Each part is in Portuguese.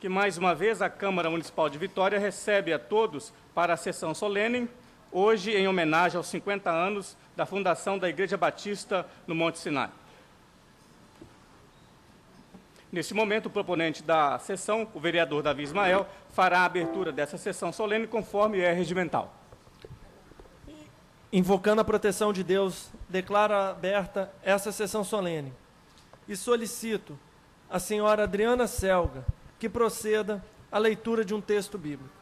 que mais uma vez a Câmara Municipal de Vitória recebe a todos para a sessão solene, hoje em homenagem aos 50 anos da fundação da Igreja Batista no Monte Sinai. Neste momento, o proponente da sessão, o vereador Davi Ismael, fará a abertura dessa sessão solene conforme é regimental. Invocando a proteção de Deus, declaro aberta essa sessão solene e solicito à senhora Adriana Selga que proceda à leitura de um texto bíblico.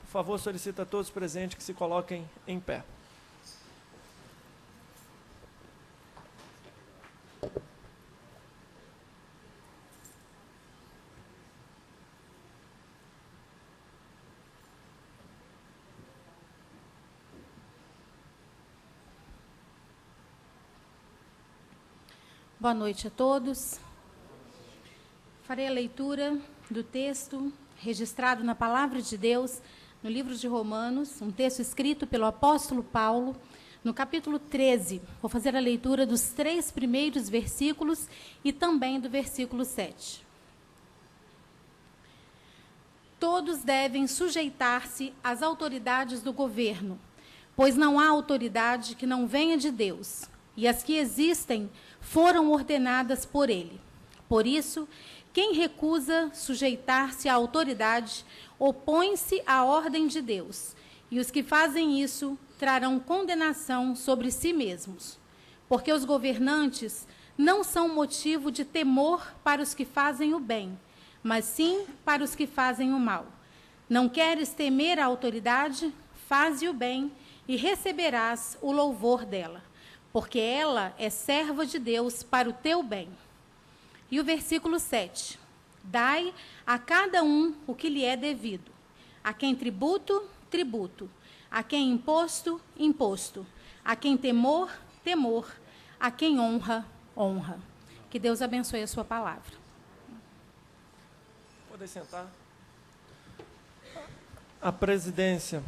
Por favor, solicito a todos presentes que se coloquem em pé. Boa noite a todos. Farei a leitura do texto registrado na Palavra de Deus, no livro de Romanos, um texto escrito pelo apóstolo Paulo, no capítulo 13. Vou fazer a leitura dos 3 primeiros versículos e também do versículo 7. Todos devem sujeitar-se às autoridades do governo, pois não há autoridade que não venha de Deus, e as que existem foram ordenadas por ele. Por isso, quem recusa sujeitar-se à autoridade opõe-se à ordem de Deus, e os que fazem isso trarão condenação sobre si mesmos. Porque os governantes não são motivo de temor para os que fazem o bem, mas sim para os que fazem o mal. Não queres temer a autoridade? Faze o bem e receberás o louvor dela, porque ela é serva de Deus para o teu bem. E o versículo 7. Dai a cada um o que lhe é devido. A quem tributo, tributo. A quem imposto, imposto. A quem temor, temor. A quem honra, honra. Que Deus abençoe a sua palavra. Podem sentar. A presidência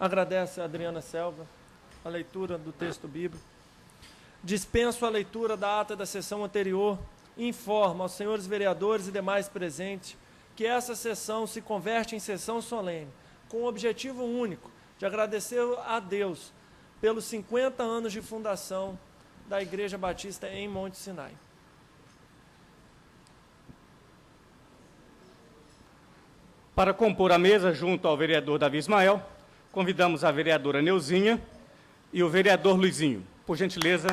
agradece a Adriana Selva a leitura do texto bíblico. Dispenso a leitura da ata da sessão anterior e informo aos senhores vereadores e demais presentes que essa sessão se converte em sessão solene, com o objetivo único de agradecer a Deus pelos 50 anos de fundação da Igreja Batista em Monte Sinai. Para compor a mesa, junto ao vereador Davi Ismael, convidamos a vereadora Neuzinha e o vereador Luizinho. Por gentileza.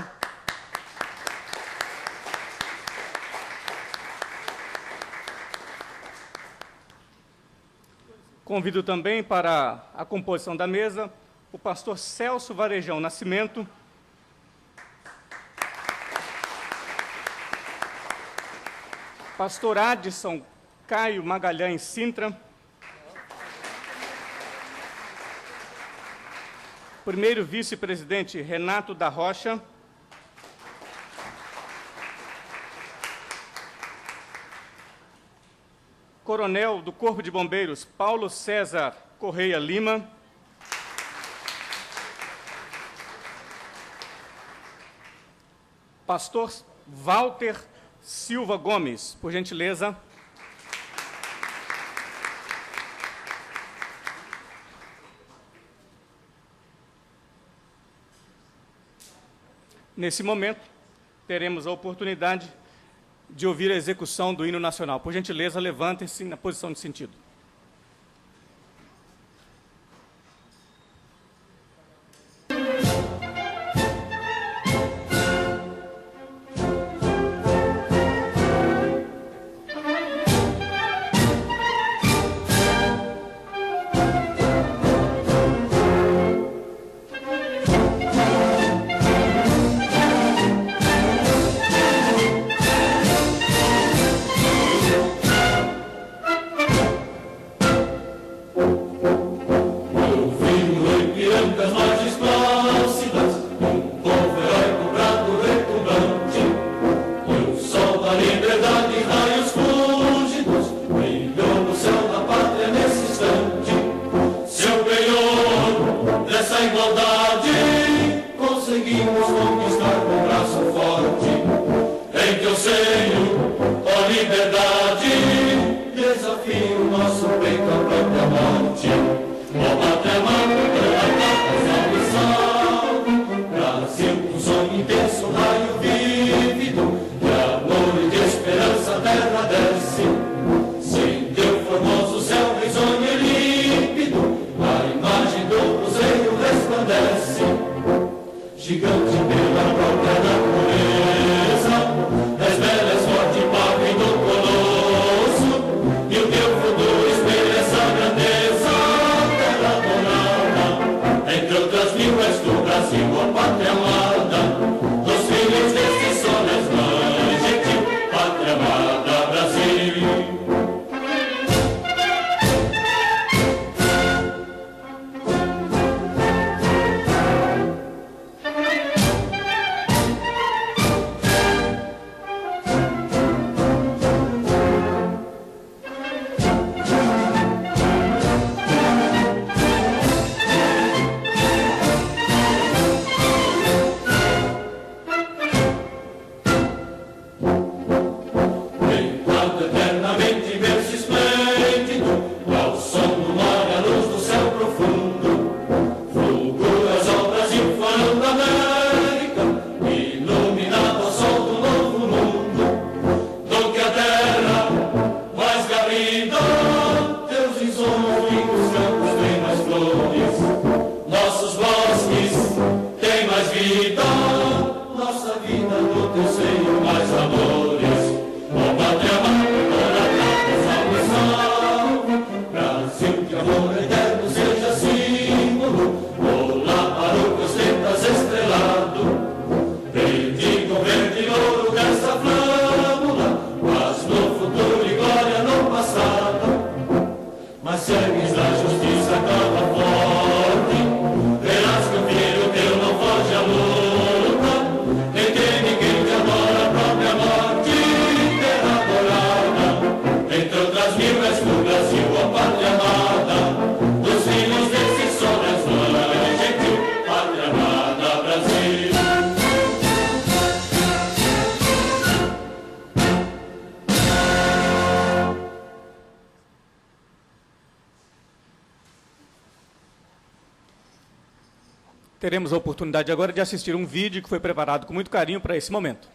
Convido também para a composição da mesa o pastor Celso Varejão Nascimento, pastor Adson Caio Magalhães Sintra, primeiro vice-presidente Renato da Rocha, coronel do Corpo de Bombeiros Paulo César Correia Lima, pastor Walter Silva Gomes, por gentileza. Nesse momento, teremos a oportunidade de ouvir a execução do hino nacional. Por gentileza, levantem-se na posição de sentido. desafio nosso peito à própria morte. Ó pátria amada, salvação. Brasil, um sonho intenso, raio vívido, de amor e de esperança a terra desce. Sem teu formoso céu risonho e límpido, a imagem do cruzeiro resplandece. Gigante pela própria natureza, és bela, és forte, paga do colosso, e o teu futuro espelha essa grandeza, terra adorada. Entre outras mil és do Brasil, a pátria amada, dos filhos deste sol és mãe gentil, pátria amada, Brasil. Teremos a oportunidade agora de assistir um vídeo que foi preparado com muito carinho para esse momento.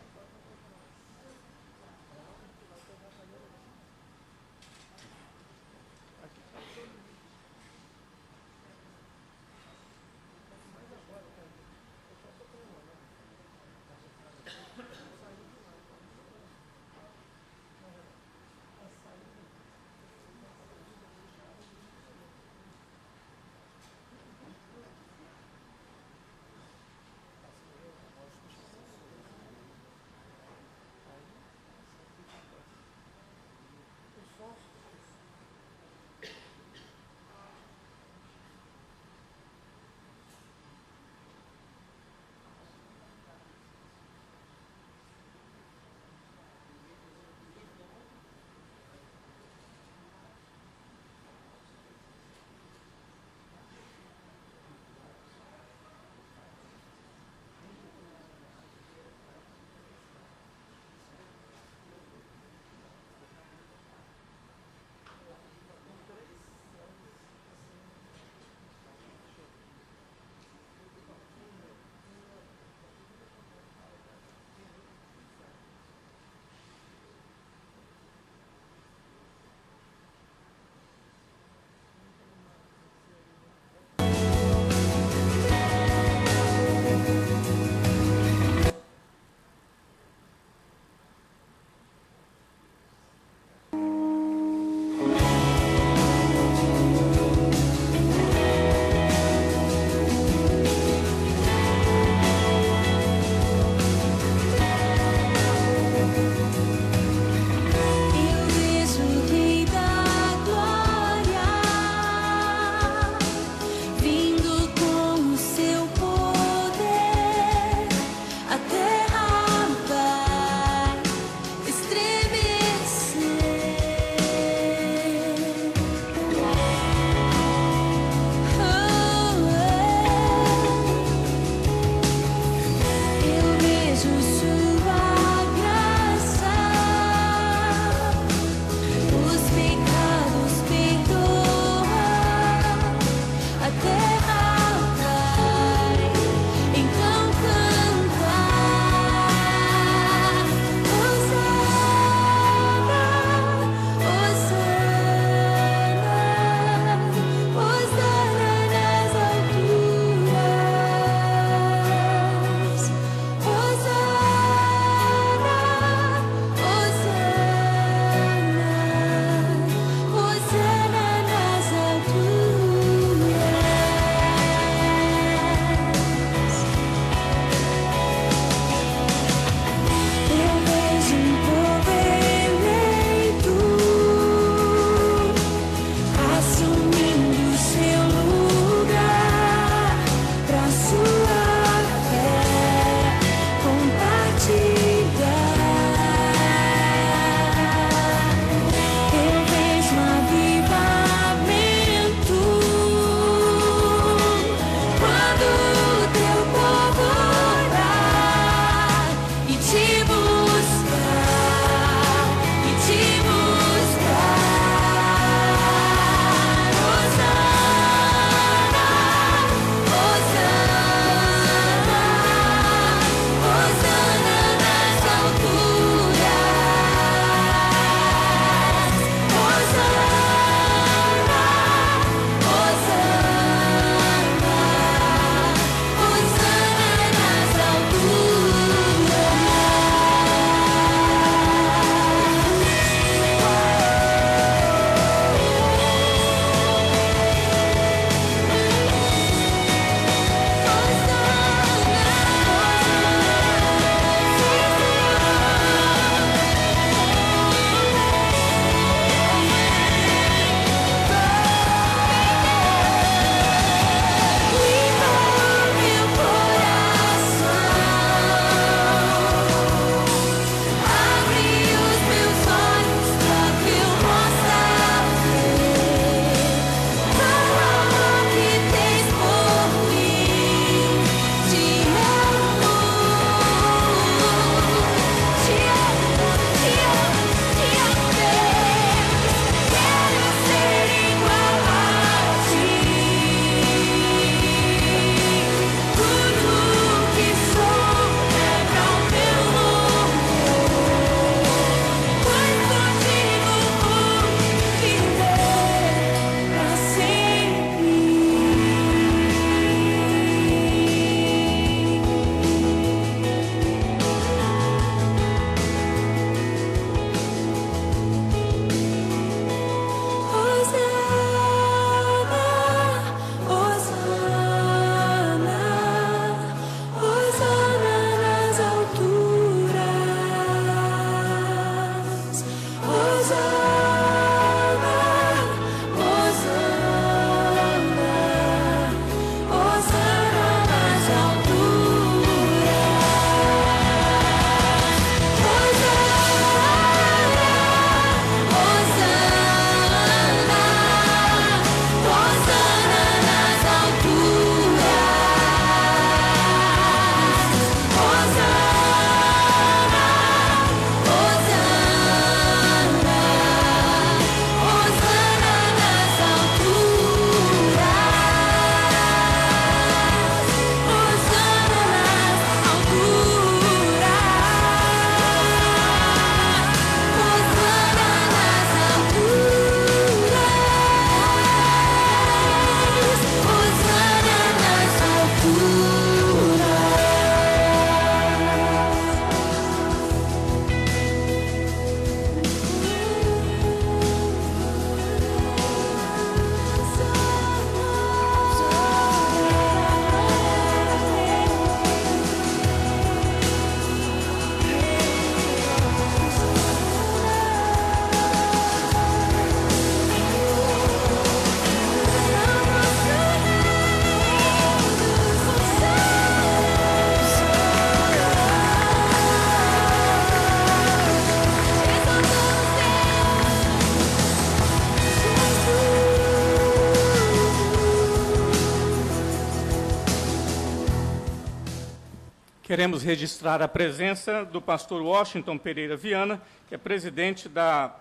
Queremos registrar a presença do pastor Washington Pereira Viana, que é presidente da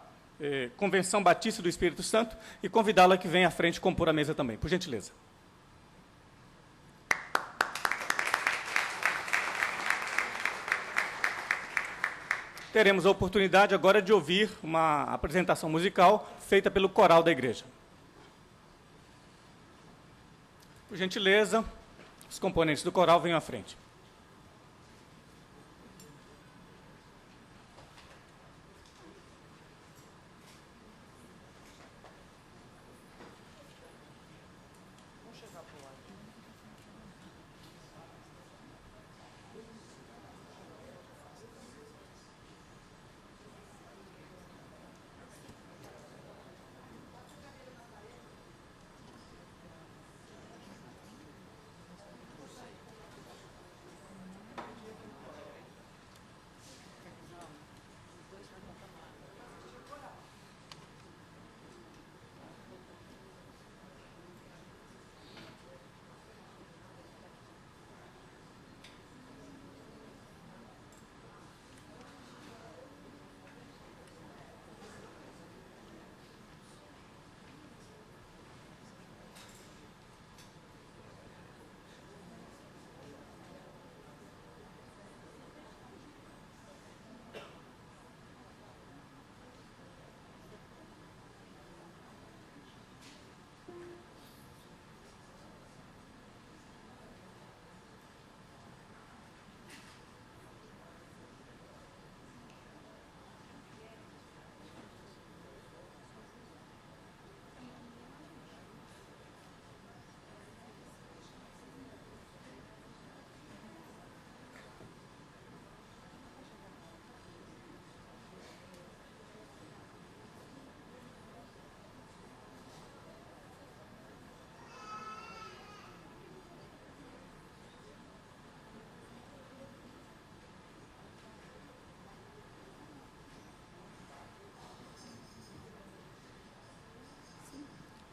Convenção Batista do Espírito Santo, e convidá-lo a que venha à frente compor a mesa também, por gentileza. Teremos a oportunidade agora de ouvir uma apresentação musical feita pelo coral da igreja. Por gentileza, os componentes do coral venham à frente.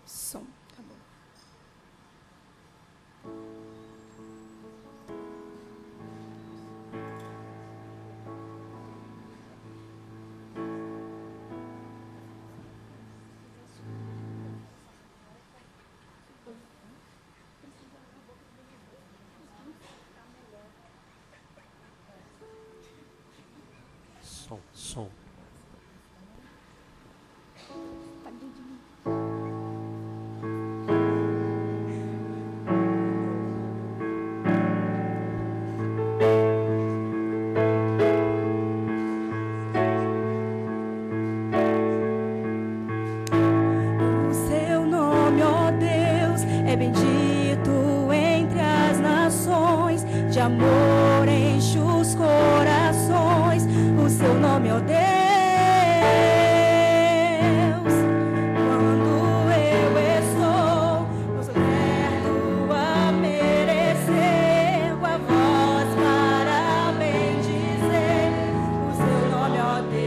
Som, tá bom. Som. Amor enche os corações, o seu nome, ó Deus. Quando eu estou certo a merecer a voz para bendizer o seu nome, ó Deus.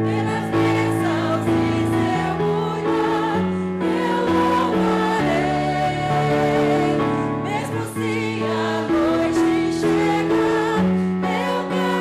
Pelas bênçãos de seu cuidar, eu louvarei. Se a noite chegar, eu cantarei.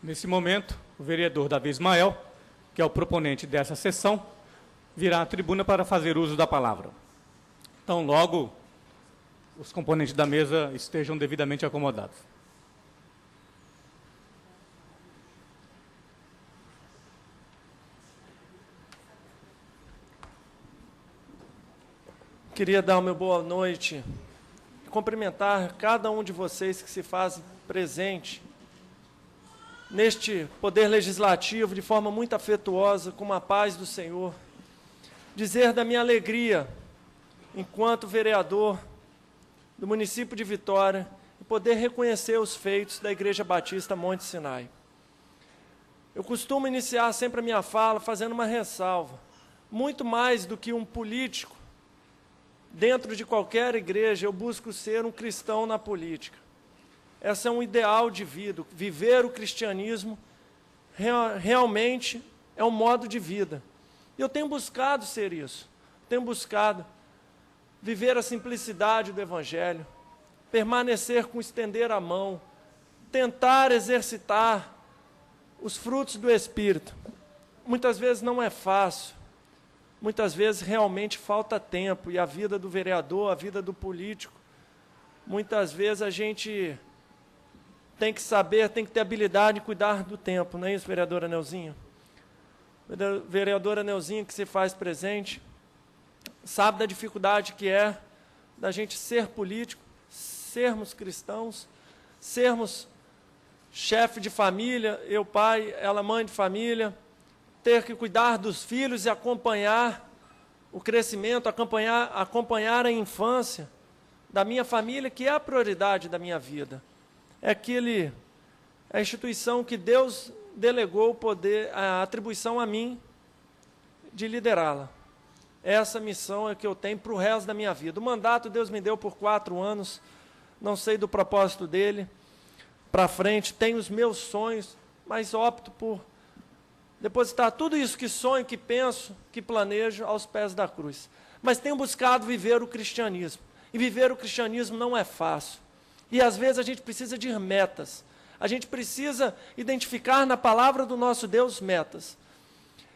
Nesse momento, o vereador Davi Ismael, que é o proponente dessa sessão, virá à tribuna para fazer uso da palavra. Então, logo os componentes da mesa estejam devidamente acomodados. Queria dar uma boa noite e cumprimentar cada um de vocês que se faz presente neste Poder Legislativo de forma muito afetuosa, com a paz do Senhor. Dizer da minha alegria, enquanto vereador do município de Vitória, e poder reconhecer os feitos da Igreja Batista Monte Sinai. Eu costumo iniciar sempre a minha fala fazendo uma ressalva. Muito mais do que um político, dentro de qualquer igreja, eu busco ser um cristão na política. Esse é um ideal de vida. Viver o cristianismo realmente é um modo de vida. E eu tenho buscado ser isso. Tenho buscado viver a simplicidade do Evangelho, permanecer com estender a mão, tentar exercitar os frutos do Espírito. Muitas vezes não é fácil, muitas vezes realmente falta tempo, e a vida do vereador, a vida do político, muitas vezes a gente tem que saber, tem que ter habilidade de cuidar do tempo, não é isso, vereadora Neuzinha? Vereadora Neuzinha, que se faz presente, sabe da dificuldade que é da gente ser político, sermos cristãos, sermos chefe de família, eu pai, ela mãe de família, ter que cuidar dos filhos e acompanhar o crescimento, acompanhar a infância da minha família, que é a prioridade da minha vida. É a instituição que Deus delegou o poder, a atribuição a mim de liderá-la. Essa missão é que eu tenho para o resto da minha vida. O mandato Deus me deu por 4 anos, não sei do propósito dele, para frente, tenho os meus sonhos, mas opto por depositar tudo isso que sonho, que penso, que planejo aos pés da cruz. Mas tenho buscado viver o cristianismo. E viver o cristianismo não é fácil. E às vezes a gente precisa de metas. A gente precisa identificar na palavra do nosso Deus metas.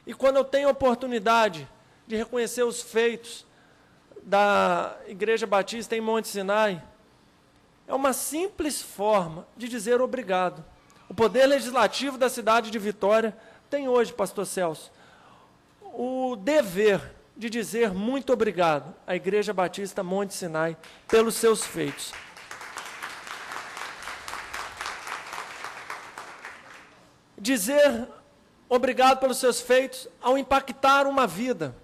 E quando eu tenho a oportunidade de reconhecer os feitos da Igreja Batista em Monte Sinai, é uma simples forma de dizer obrigado. O Poder Legislativo da cidade de Vitória tem hoje, pastor Celso, o dever de dizer muito obrigado à Igreja Batista Monte Sinai pelos seus feitos. Dizer obrigado pelos seus feitos ao impactar uma vida,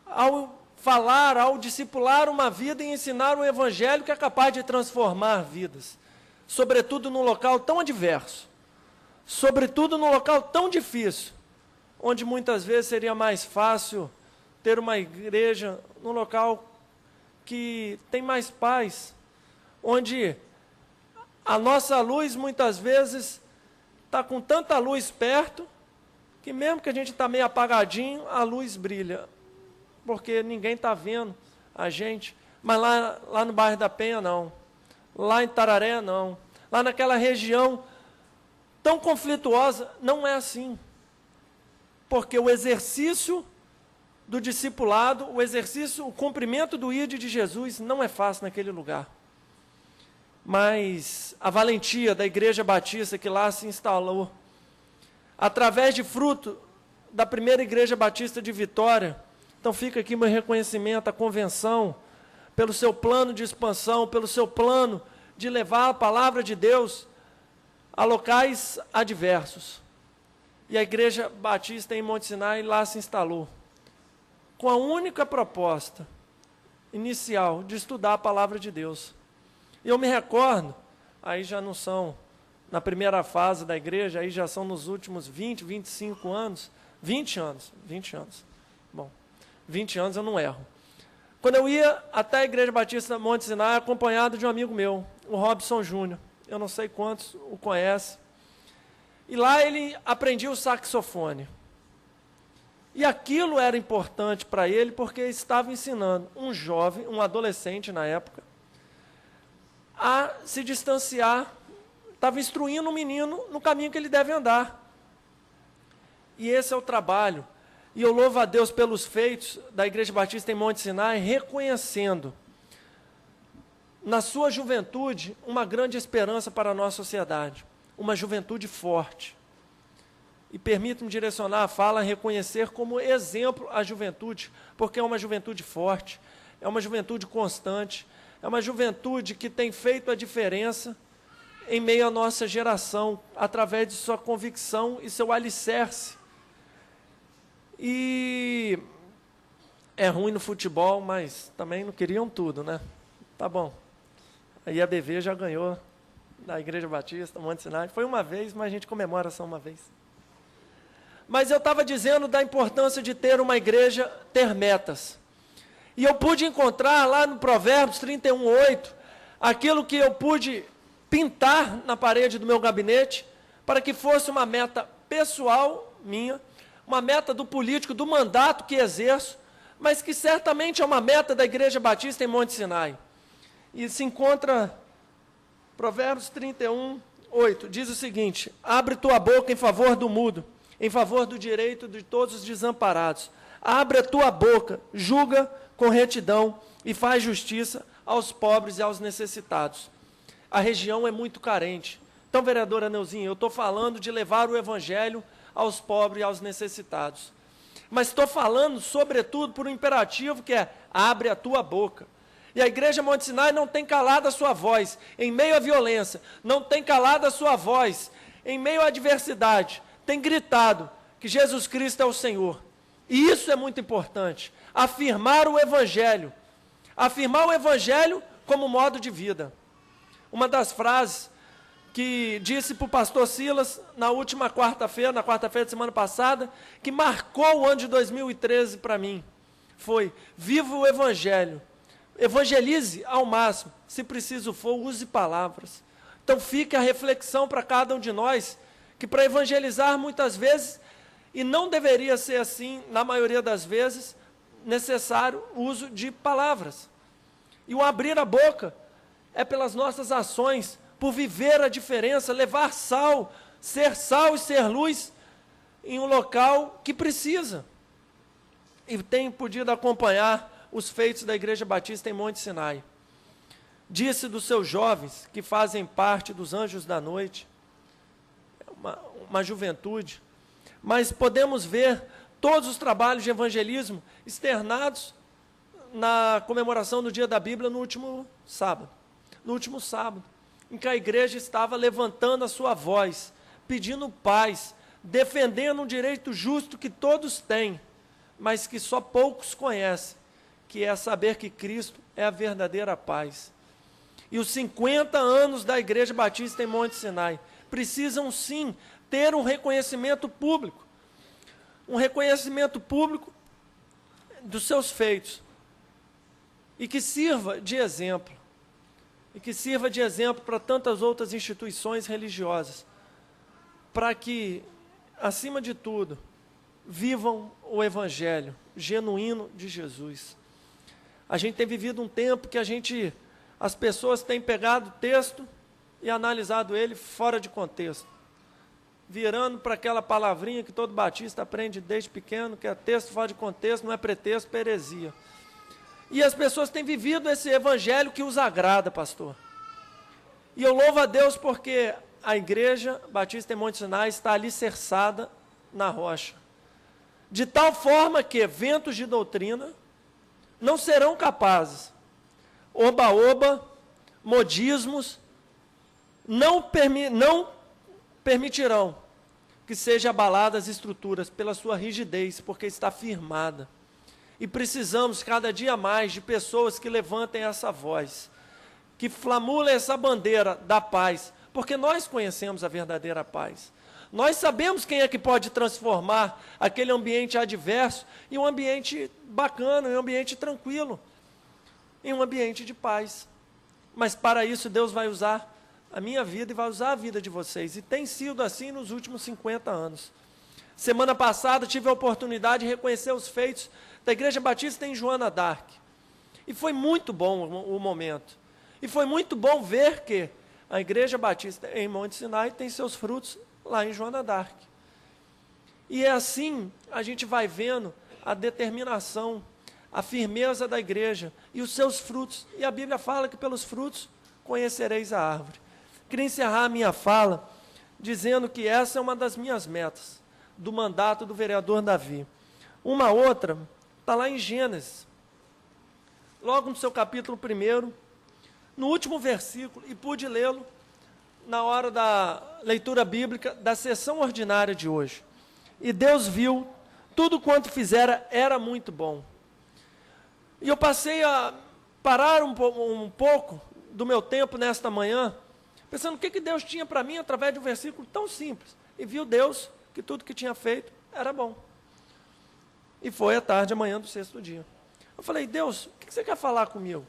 ao falar, ao discipular uma vida e ensinar um evangelho que é capaz de transformar vidas, sobretudo num local tão adverso, sobretudo num local tão difícil, onde muitas vezes seria mais fácil ter uma igreja num local que tem mais paz, onde a nossa luz muitas vezes está com tanta luz perto, que mesmo que a gente está meio apagadinho, a luz brilha, porque ninguém está vendo a gente. Mas lá no bairro da Penha, não. Lá em Tararé, não. Lá naquela região tão conflituosa, não é assim. Porque o exercício do discipulado, o cumprimento do ID de Jesus não é fácil naquele lugar. Mas a valentia da Igreja Batista que lá se instalou, através de fruto da primeira Igreja Batista de Vitória, então fica aqui meu reconhecimento à convenção, pelo seu plano de expansão, pelo seu plano de levar a palavra de Deus a locais adversos. E a Igreja Batista em Monte Sinai lá se instalou, com a única proposta inicial de estudar a palavra de Deus. E eu me recordo, aí já não são na primeira fase da igreja, aí já são nos últimos 20, 25 anos, 20 anos. Bom, 20 anos eu não erro. Quando eu ia até a Igreja Batista Monte Sinai, acompanhado de um amigo meu, o Robson Júnior, eu não sei quantos o conhecem, e lá ele aprendia o saxofone. E aquilo era importante para ele, porque estava ensinando um jovem, um adolescente na época, a se distanciar estava instruindo o menino no caminho que ele deve andar. E esse é o trabalho. E eu louvo a Deus pelos feitos da Igreja Batista em Monte Sinai, reconhecendo na sua juventude uma grande esperança para a nossa sociedade, uma juventude forte. E permita-me direcionar a fala a reconhecer como exemplo a juventude, porque é uma juventude forte, é uma juventude constante, é uma juventude que tem feito a diferença em meio à nossa geração, através de sua convicção e seu alicerce. E é ruim no futebol, mas também não queriam tudo, né? Tá bom. A IABV já ganhou da Igreja Batista, Monte Sinai. Foi uma vez, mas a gente comemora só uma vez. Mas eu estava dizendo da importância de ter uma igreja, ter metas. E eu pude encontrar lá no Provérbios 31:8, aquilo que eu pude pintar na parede do meu gabinete, para que fosse uma meta pessoal minha, uma meta do político, do mandato que exerço, mas que certamente é uma meta da Igreja Batista em Monte Sinai. E se encontra, Provérbios 31:8, diz o seguinte: abre tua boca em favor do mudo, em favor do direito de todos os desamparados. Abre a tua boca, julga com retidão e faz justiça aos pobres e aos necessitados. A região é muito carente. Então, vereadora Neuzinha, eu estou falando de levar o evangelho aos pobres e aos necessitados. Mas estou falando, sobretudo, por um imperativo que é: abre a tua boca. E a Igreja Monte Sinai não tem calado a sua voz em meio à violência, não tem calado a sua voz em meio à adversidade, tem gritado que Jesus Cristo é o Senhor. E isso é muito importante, afirmar o Evangelho como modo de vida. Uma das frases que disse para o pastor Silas na última quarta-feira, na quarta-feira da semana passada, que marcou o ano de 2013 para mim, foi: viva o Evangelho, evangelize ao máximo, se preciso for, use palavras. Então fique a reflexão para cada um de nós, que para evangelizar muitas vezes, e não deveria ser assim, na maioria das vezes, necessário o uso de palavras. E o abrir a boca é pelas nossas ações, por viver a diferença, levar sal e ser luz em um local que precisa. E tenho podido acompanhar os feitos da Igreja Batista em Monte Sinai. Disse dos seus jovens, que fazem parte dos Anjos da Noite, uma juventude, mas podemos ver todos os trabalhos de evangelismo externados na comemoração do Dia da Bíblia no último sábado, em que a igreja estava levantando a sua voz, pedindo paz, defendendo um direito justo que todos têm, mas que só poucos conhecem, que é saber que Cristo é a verdadeira paz. E os 50 anos da Igreja Batista em Monte Sinai precisam sim ter um reconhecimento público dos seus feitos, e que sirva de exemplo, para tantas outras instituições religiosas, para que, acima de tudo, vivam o Evangelho genuíno de Jesus. A gente tem vivido um tempo que as pessoas têm pegado o texto e analisado ele fora de contexto, virando para aquela palavrinha que todo batista aprende desde pequeno, que é texto fora de contexto, não é pretexto, é heresia. E as pessoas têm vivido esse evangelho que os agrada, pastor. E eu louvo a Deus porque a Igreja Batista em Monte Sinai está alicerçada na rocha, de tal forma que ventos de doutrina não serão capazes, oba-oba, modismos, não permitirão que sejam abaladas as estruturas pela sua rigidez, porque está firmada. E precisamos cada dia mais de pessoas que levantem essa voz, que flamulem essa bandeira da paz, porque nós conhecemos a verdadeira paz. Nós sabemos quem é que pode transformar aquele ambiente adverso em um ambiente bacana, em um ambiente tranquilo, em um ambiente de paz. Mas para isso Deus vai usar a minha vida e vai usar a vida de vocês. E tem sido assim nos últimos 50 anos. Semana passada tive a oportunidade de reconhecer os feitos da Igreja Batista em Joana d'Arc. E foi muito bom o momento. E foi muito bom ver que A Igreja Batista em Monte Sinai tem seus frutos lá em Joana d'Arc. E é assim, a gente vai vendo a determinação, a firmeza da igreja e os seus frutos. E a Bíblia fala que pelos frutos conhecereis a árvore. Queria encerrar a minha fala dizendo que essa é uma das minhas metas, do mandato do vereador Davi. Uma outra está lá em Gênesis, logo no seu capítulo 1, no último versículo, e pude lê-lo na hora da leitura bíblica da sessão ordinária de hoje. E Deus viu, tudo quanto fizera era muito bom. E eu passei a parar um pouco do meu tempo nesta manhã, pensando o que Deus tinha para mim através de um versículo tão simples. E viu Deus que tudo que tinha feito era bom. E foi à tarde, amanhã do 6º dia. Eu falei, Deus, o que você quer falar comigo?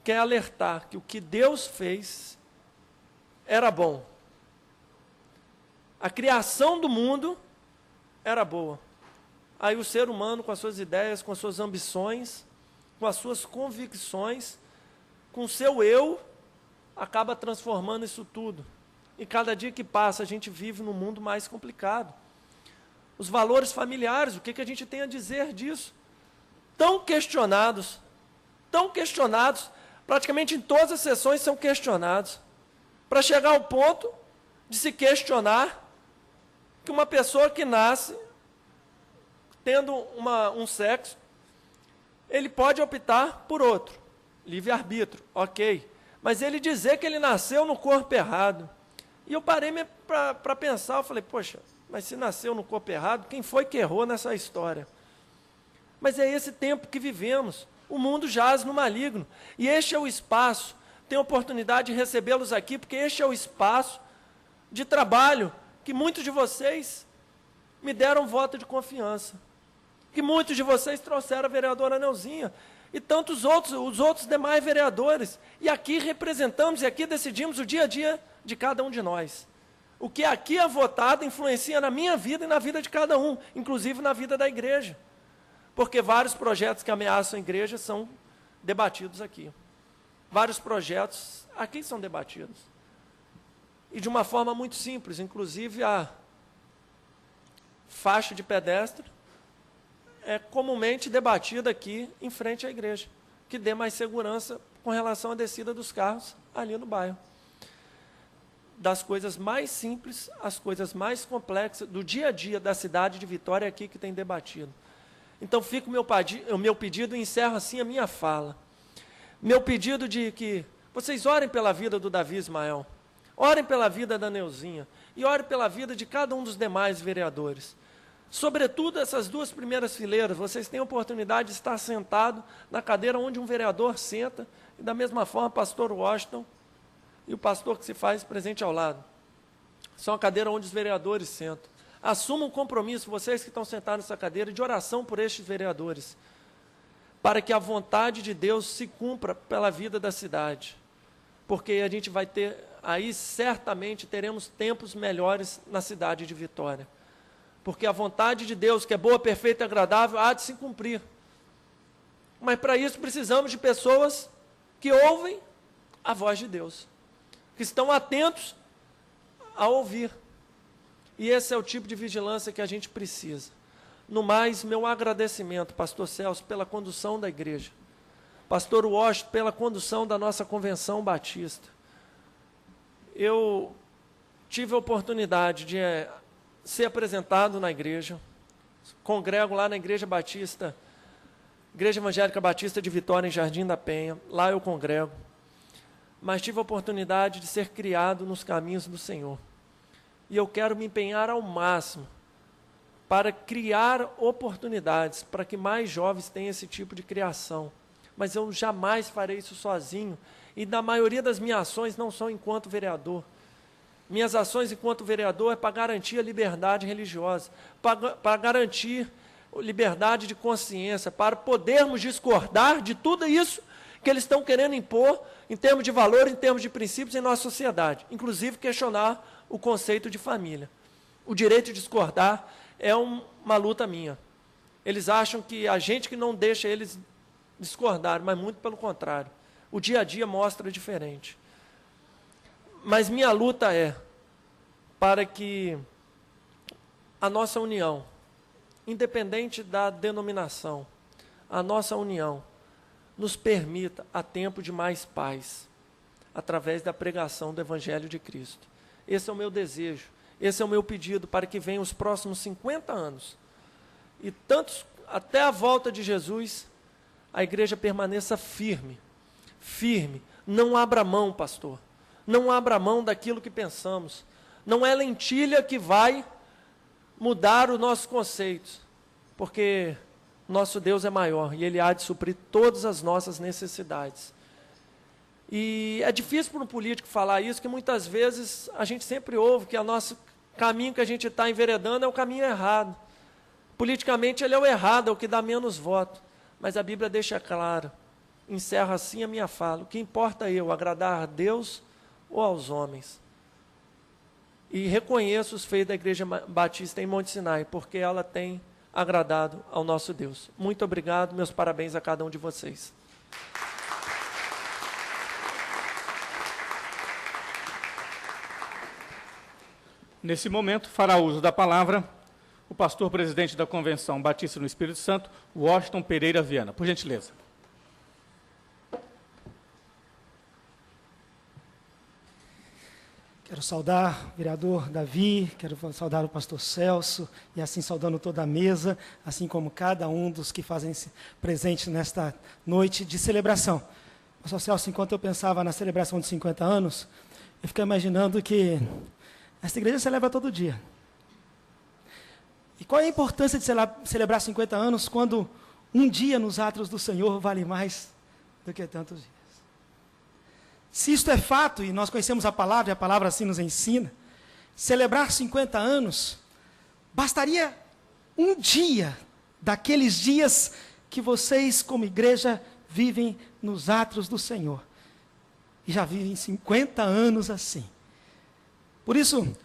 Quer alertar que o que Deus fez era bom. A criação do mundo era boa. Aí o ser humano, com as suas ideias, com as suas ambições, com as suas convicções, com o seu eu, acaba transformando isso tudo. E cada dia que passa, a gente vive num mundo mais complicado. Os valores familiares, o que a gente tem a dizer disso? Tão questionados, praticamente em todas as sessões são questionados, para chegar ao ponto de se questionar que uma pessoa que nasce tendo um sexo, ele pode optar por outro, livre-arbítrio, ok, mas ele dizer que ele nasceu no corpo errado. E eu parei para pensar, eu falei, poxa, mas se nasceu no corpo errado, quem foi que errou nessa história? Mas é esse tempo que vivemos, o mundo jaz no maligno, e este é o espaço, tenho a oportunidade de recebê-los aqui, porque este é o espaço de trabalho que muitos de vocês me deram voto de confiança, que muitos de vocês trouxeram a vereadora Neuzinha, e tantos outros, os outros demais vereadores, e aqui representamos, e aqui decidimos o dia a dia de cada um de nós. O que aqui é votado influencia na minha vida e na vida de cada um, inclusive na vida da igreja, porque vários projetos que ameaçam a igreja são debatidos aqui. Vários projetos aqui são debatidos. E de uma forma muito simples, inclusive a faixa de pedestre é comumente debatida aqui em frente à igreja, que dê mais segurança com relação à descida dos carros ali no bairro. Das coisas mais simples às coisas mais complexas do dia a dia da cidade de Vitória, é aqui que tem debatido. Então fica o meu pedido e encerro assim a minha fala. Meu pedido de que vocês orem pela vida do Davi Ismael, orem pela vida da Neuzinha e orem pela vida de cada um dos demais vereadores. Sobretudo essas duas primeiras fileiras, vocês têm a oportunidade de estar sentado na cadeira onde um vereador senta, e da mesma forma o pastor Washington e o pastor que se faz presente ao lado. São a cadeira onde os vereadores sentam. Assumam um compromisso, vocês que estão sentados nessa cadeira, de oração por estes vereadores, para que a vontade de Deus se cumpra pela vida da cidade. Porque a gente vai ter, aí certamente teremos tempos melhores na cidade de Vitória. Porque a vontade de Deus, que é boa, perfeita e agradável, há de se cumprir. Mas para isso precisamos de pessoas que ouvem a voz de Deus, que estão atentos a ouvir. E esse é o tipo de vigilância que a gente precisa. No mais, meu agradecimento, pastor Celso, pela condução da igreja. Pastor Washington, pela condução da nossa convenção batista. Eu tive a oportunidade de ser apresentado na igreja, congrego lá na Igreja Batista, Igreja Evangélica Batista de Vitória, em Jardim da Penha, lá eu congrego, mas tive a oportunidade de ser criado nos caminhos do Senhor, e eu quero me empenhar ao máximo para criar oportunidades, para que mais jovens tenham esse tipo de criação, mas eu jamais farei isso sozinho, e na maioria das minhas ações não são enquanto vereador. Minhas ações enquanto vereador é para garantir a liberdade religiosa, para garantir liberdade de consciência, para podermos discordar de tudo isso que eles estão querendo impor em termos de valor, em termos de princípios em nossa sociedade, inclusive questionar o conceito de família. O direito de discordar é uma luta minha. Eles acham que a gente que não deixa eles discordar, mas muito pelo contrário. O dia a dia mostra diferente. Mas minha luta é para que a nossa união, independente da denominação, a nossa união nos permita a tempo de mais paz, através da pregação do Evangelho de Cristo. Esse é o meu desejo, esse é o meu pedido para que venham os próximos 50 anos. E tantos, até a volta de Jesus, a igreja permaneça firme, firme. Não abra mão, pastor. Não abra mão daquilo que pensamos. Não é lentilha que vai mudar os nossos conceitos, porque nosso Deus é maior e Ele há de suprir todas as nossas necessidades. E é difícil para um político falar isso, que muitas vezes a gente sempre ouve que o nosso caminho que a gente está enveredando é o caminho errado. Politicamente ele é o errado, é o que dá menos voto. Mas a Bíblia deixa claro, encerra assim a minha fala: o que importa é eu agradar a Deus ou aos homens? E reconheço os feitos da Igreja Batista em Monte Sinai, porque ela tem agradado ao nosso Deus. Muito obrigado, meus parabéns a cada um de vocês. Nesse momento, fará uso da palavra o pastor presidente da Convenção Batista no Espírito Santo, Washington Pereira Viana. Por gentileza. Quero saudar o vereador Davi, quero saudar o pastor Celso, e assim saudando toda a mesa, assim como cada um dos que fazem presente nesta noite de celebração. Pastor Celso, enquanto eu pensava na celebração de 50 anos, eu fiquei imaginando que esta igreja celebra todo dia. E qual é a importância de celebrar 50 anos quando um dia nos atos do Senhor vale mais do que tantos dias? Se isto é fato, e nós conhecemos a palavra, e a palavra assim nos ensina, celebrar 50 anos, bastaria um dia daqueles dias que vocês, como igreja, vivem nos atos do Senhor. E já vivem 50 anos assim. Por isso,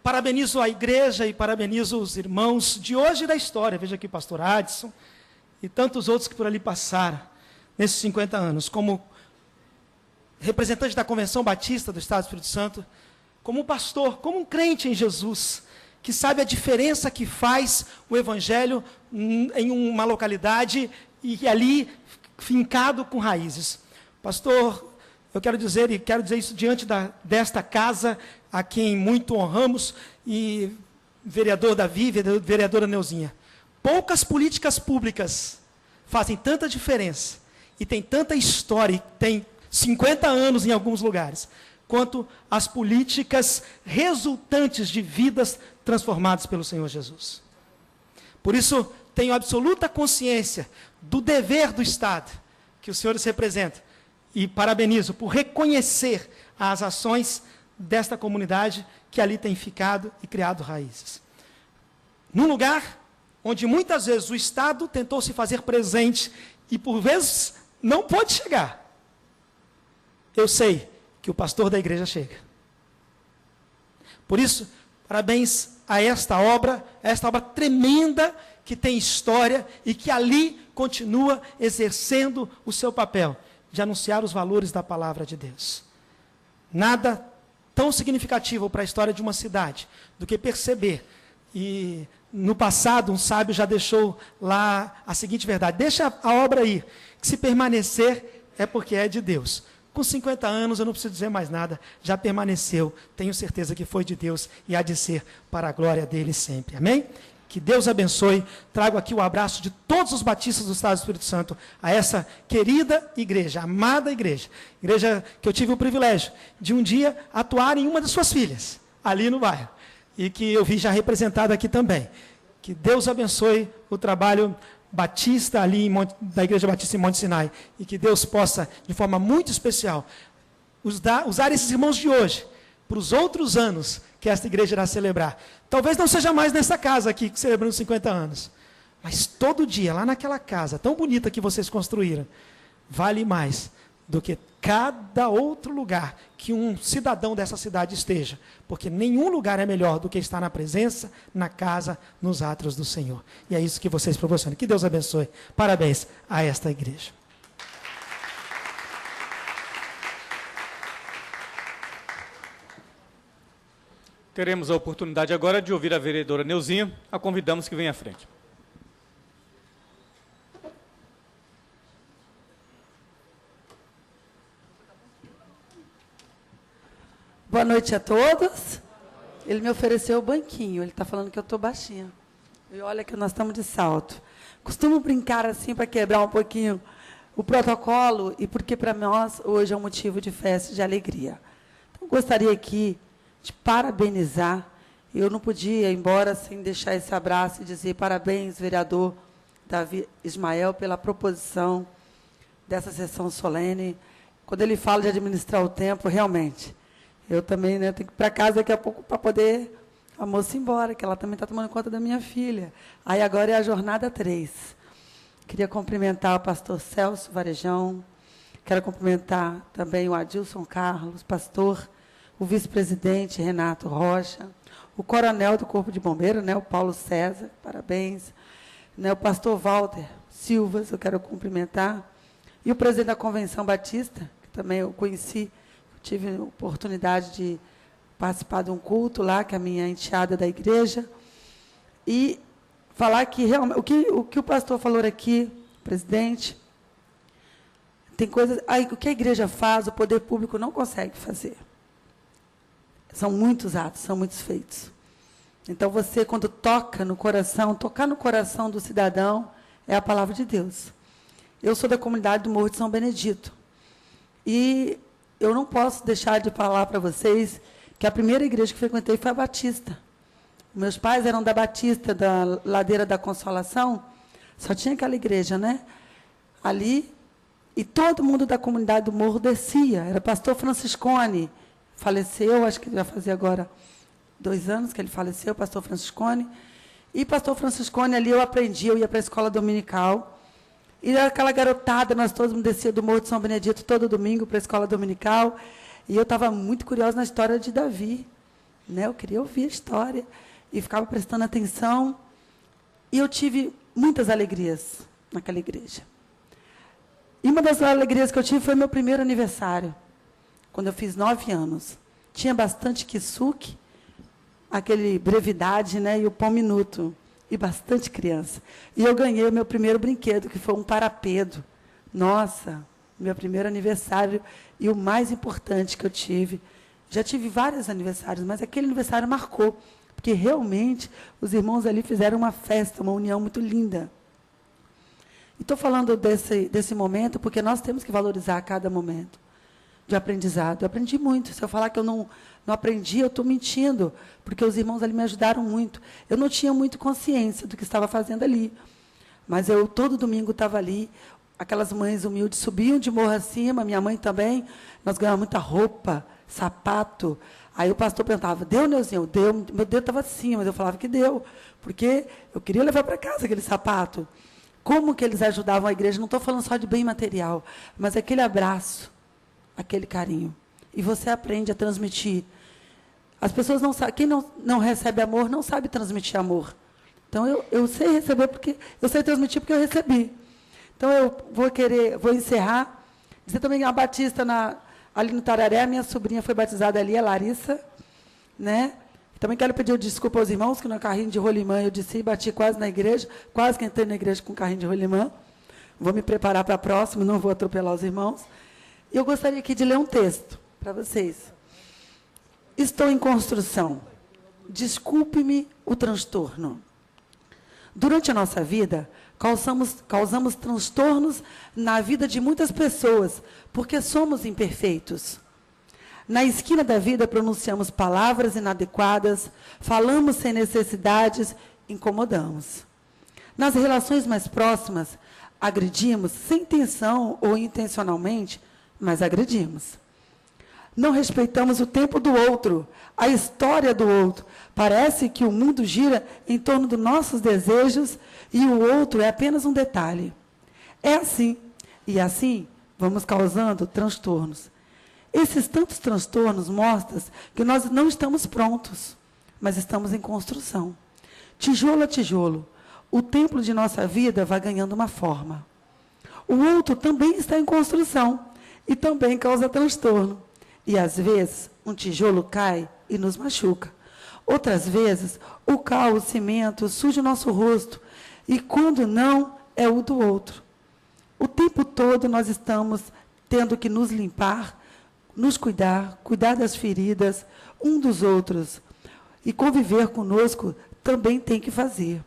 parabenizo a igreja e parabenizo os irmãos de hoje e da história. Veja aqui o pastor Adson e tantos outros que por ali passaram nesses 50 anos, como representante da Convenção Batista do Estado do Espírito Santo, como um pastor, como um crente em Jesus, que sabe a diferença que faz o Evangelho em uma localidade e ali fincado com raízes. Pastor, eu quero dizer, e quero dizer isso diante desta casa, a quem muito honramos, e vereador Davi, vereadora Neuzinha, poucas políticas públicas fazem tanta diferença, e tem tanta história, e tem 50 anos em alguns lugares, quanto as políticas resultantes de vidas transformadas pelo Senhor Jesus. Por isso, tenho absoluta consciência do dever do Estado, que os senhores representam, e parabenizo por reconhecer as ações desta comunidade que ali tem ficado e criado raízes. Num lugar onde muitas vezes o Estado tentou se fazer presente e por vezes não pôde chegar, eu sei que o pastor da igreja chega. Por isso, parabéns a esta obra tremenda que tem história e que ali continua exercendo o seu papel de anunciar os valores da palavra de Deus. Nada tão significativo para a história de uma cidade do que perceber, e no passado um sábio já deixou lá a seguinte verdade: deixa a obra ir, que se permanecer é porque é de Deus. Com 50 anos, eu não preciso dizer mais nada, já permaneceu, tenho certeza que foi de Deus e há de ser para a glória dele sempre. Amém? Que Deus abençoe. Trago aqui o abraço de todos os batistas do Estado do Espírito Santo a essa querida igreja, amada igreja que eu tive o privilégio de um dia atuar em uma das suas filhas, ali no bairro, e que eu vi já representado aqui também. Que Deus abençoe o trabalho batista ali da Igreja Batista em Monte Sinai, e que Deus possa, de forma muito especial, usar esses irmãos de hoje para os outros anos que esta igreja irá celebrar. Talvez não seja mais nessa casa aqui, celebrando 50 anos, mas todo dia, lá naquela casa tão bonita que vocês construíram, vale mais do que cada outro lugar que um cidadão dessa cidade esteja, porque nenhum lugar é melhor do que estar na presença, na casa, nos atos do Senhor. E é isso que vocês proporcionam. Que Deus abençoe. Parabéns a esta igreja. Teremos a oportunidade agora de ouvir a vereadora Neuzinha. A convidamos que venha à frente. Boa noite a todos. Ele me ofereceu o banquinho. Ele está falando que eu estou baixinha. E olha que nós estamos de salto. Costumo brincar assim para quebrar um pouquinho o protocolo e porque para nós hoje é um motivo de festa e de alegria. Então, gostaria aqui de parabenizar. Eu não podia ir embora sem deixar esse abraço e dizer parabéns, vereador Davi Ismael, pela proposição dessa sessão solene. Quando ele fala de administrar o tempo, realmente, eu também, né, tenho que ir para casa daqui a pouco para poder a moça ir embora, que ela também está tomando conta da minha filha. Aí agora é a jornada 3. Queria cumprimentar o pastor Celso Varejão, quero cumprimentar também o Adilson Carlos, pastor, o vice-presidente Renato Rocha, o coronel do Corpo de Bombeiros, né, o Paulo César, parabéns, né, o pastor Walter Silvas, eu quero cumprimentar, e o presidente da Convenção Batista, que também eu conheci, tive a oportunidade de participar de um culto lá, que é a minha enteada da igreja, e falar que realmente o que o pastor falou aqui, presidente, tem coisas, o que a igreja faz, o poder público não consegue fazer. São muitos atos, são muitos feitos. Então, você, quando tocar no coração do cidadão, é a palavra de Deus. Eu sou da comunidade do Morro de São Benedito. E eu não posso deixar de falar para vocês que a primeira igreja que frequentei foi a Batista. Meus pais eram da Batista, da Ladeira da Consolação. Só tinha aquela igreja, né? Ali. E todo mundo da comunidade do Morro descia. Era pastor Franciscone. Faleceu, acho que já fazia agora 2 anos que ele faleceu, pastor Franciscone. E pastor Franciscone, ali eu aprendi, eu ia para a escola dominical. E era aquela garotada, nós todos descia do Morro de São Benedito todo domingo para a escola dominical. E eu estava muito curiosa na história de Davi. Né? Eu queria ouvir a história. E ficava prestando atenção. E eu tive muitas alegrias naquela igreja. E uma das alegrias que eu tive foi meu primeiro aniversário, quando eu fiz 9 anos. Tinha bastante kisuke, aquele brevidade, né, e o pão minuto, e bastante criança. E eu ganhei o meu primeiro brinquedo, que foi um parapedo. Nossa, meu primeiro aniversário, e o mais importante que eu tive. Já tive vários aniversários, mas aquele aniversário marcou, porque realmente os irmãos ali fizeram uma festa, uma união muito linda. E estou falando desse momento, porque nós temos que valorizar cada momento de aprendizado. Eu aprendi muito. Se eu falar que eu não aprendi, eu estou mentindo, porque os irmãos ali me ajudaram muito. Eu não tinha muito consciência do que estava fazendo ali, mas eu todo domingo estava ali. Aquelas mães humildes subiam de morro acima, minha mãe também. Nós ganhávamos muita roupa, sapato. Aí o pastor perguntava, deu, Neuzinho? Deu. Meu dedo estava assim, mas eu falava que deu, porque eu queria levar para casa aquele sapato. Como que eles ajudavam a igreja? Não estou falando só de bem material, mas aquele abraço, aquele carinho. E você aprende a transmitir. As pessoas não sabem, quem não recebe amor, não sabe transmitir amor. Então, eu sei receber, porque eu sei transmitir porque eu recebi. Então, eu vou encerrar, dizer também a Batista, ali no Tararé, a minha sobrinha foi batizada ali, a Larissa, né? Também quero pedir desculpa aos irmãos, que no carrinho de rolimã eu disse, bati quase na igreja, quase que entrei na igreja com carrinho de rolimã. Vou me preparar para a próxima, não vou atropelar os irmãos. E eu gostaria aqui de ler um texto para vocês. Estou em construção. Desculpe-me o transtorno. Durante a nossa vida, causamos transtornos na vida de muitas pessoas, porque somos imperfeitos. Na esquina da vida, pronunciamos palavras inadequadas, falamos sem necessidades, incomodamos. Nas relações mais próximas, agredimos sem intenção ou intencionalmente, mas agredimos. Não respeitamos o tempo do outro, a história do outro. Parece que o mundo gira em torno dos nossos desejos e o outro é apenas um detalhe. É assim, e assim vamos causando transtornos. Esses tantos transtornos mostram que nós não estamos prontos, mas estamos em construção. Tijolo a tijolo, o templo de nossa vida vai ganhando uma forma. O outro também está em construção e também causa transtorno. E, às vezes, um tijolo cai e nos machuca. Outras vezes, o cal, o cimento, suja o nosso rosto. E quando não, é o do outro. O tempo todo nós estamos tendo que nos limpar, nos cuidar, cuidar das feridas um dos outros. E conviver conosco também tem que fazer.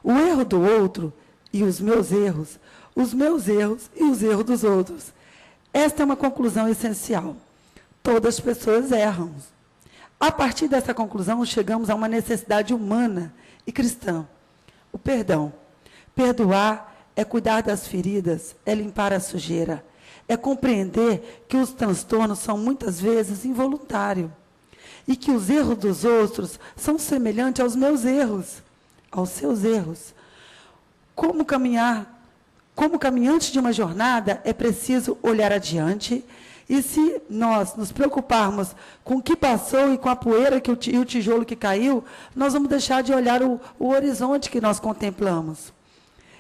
O erro do outro e os meus erros e os erros dos outros. Esta é uma conclusão essencial. Todas as pessoas erram. A partir dessa conclusão, chegamos a uma necessidade humana e cristã. O perdão. Perdoar é cuidar das feridas, é limpar a sujeira, é compreender que os transtornos são muitas vezes involuntários e que os erros dos outros são semelhantes aos meus erros, aos seus erros. Como caminhante de uma jornada, é preciso olhar adiante e, se nós nos preocuparmos com o que passou e com a poeira e o tijolo que caiu, nós vamos deixar de olhar o horizonte que nós contemplamos.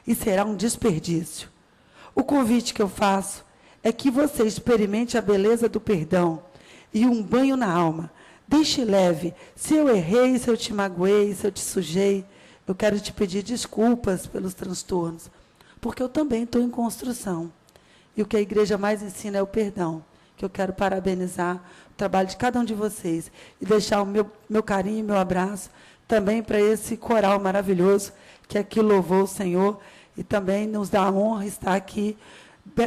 E será um desperdício. O convite que eu faço é que você experimente a beleza do perdão e um banho na alma. Deixe leve. Se eu errei, se eu te magoei, se eu te sujei, eu quero te pedir desculpas pelos transtornos, porque eu também estou em construção. E o que a igreja mais ensina é o perdão, que eu quero parabenizar o trabalho de cada um de vocês e deixar o meu carinho e meu abraço também para esse coral maravilhoso que aqui louvou o Senhor e também nos dá a honra estar aqui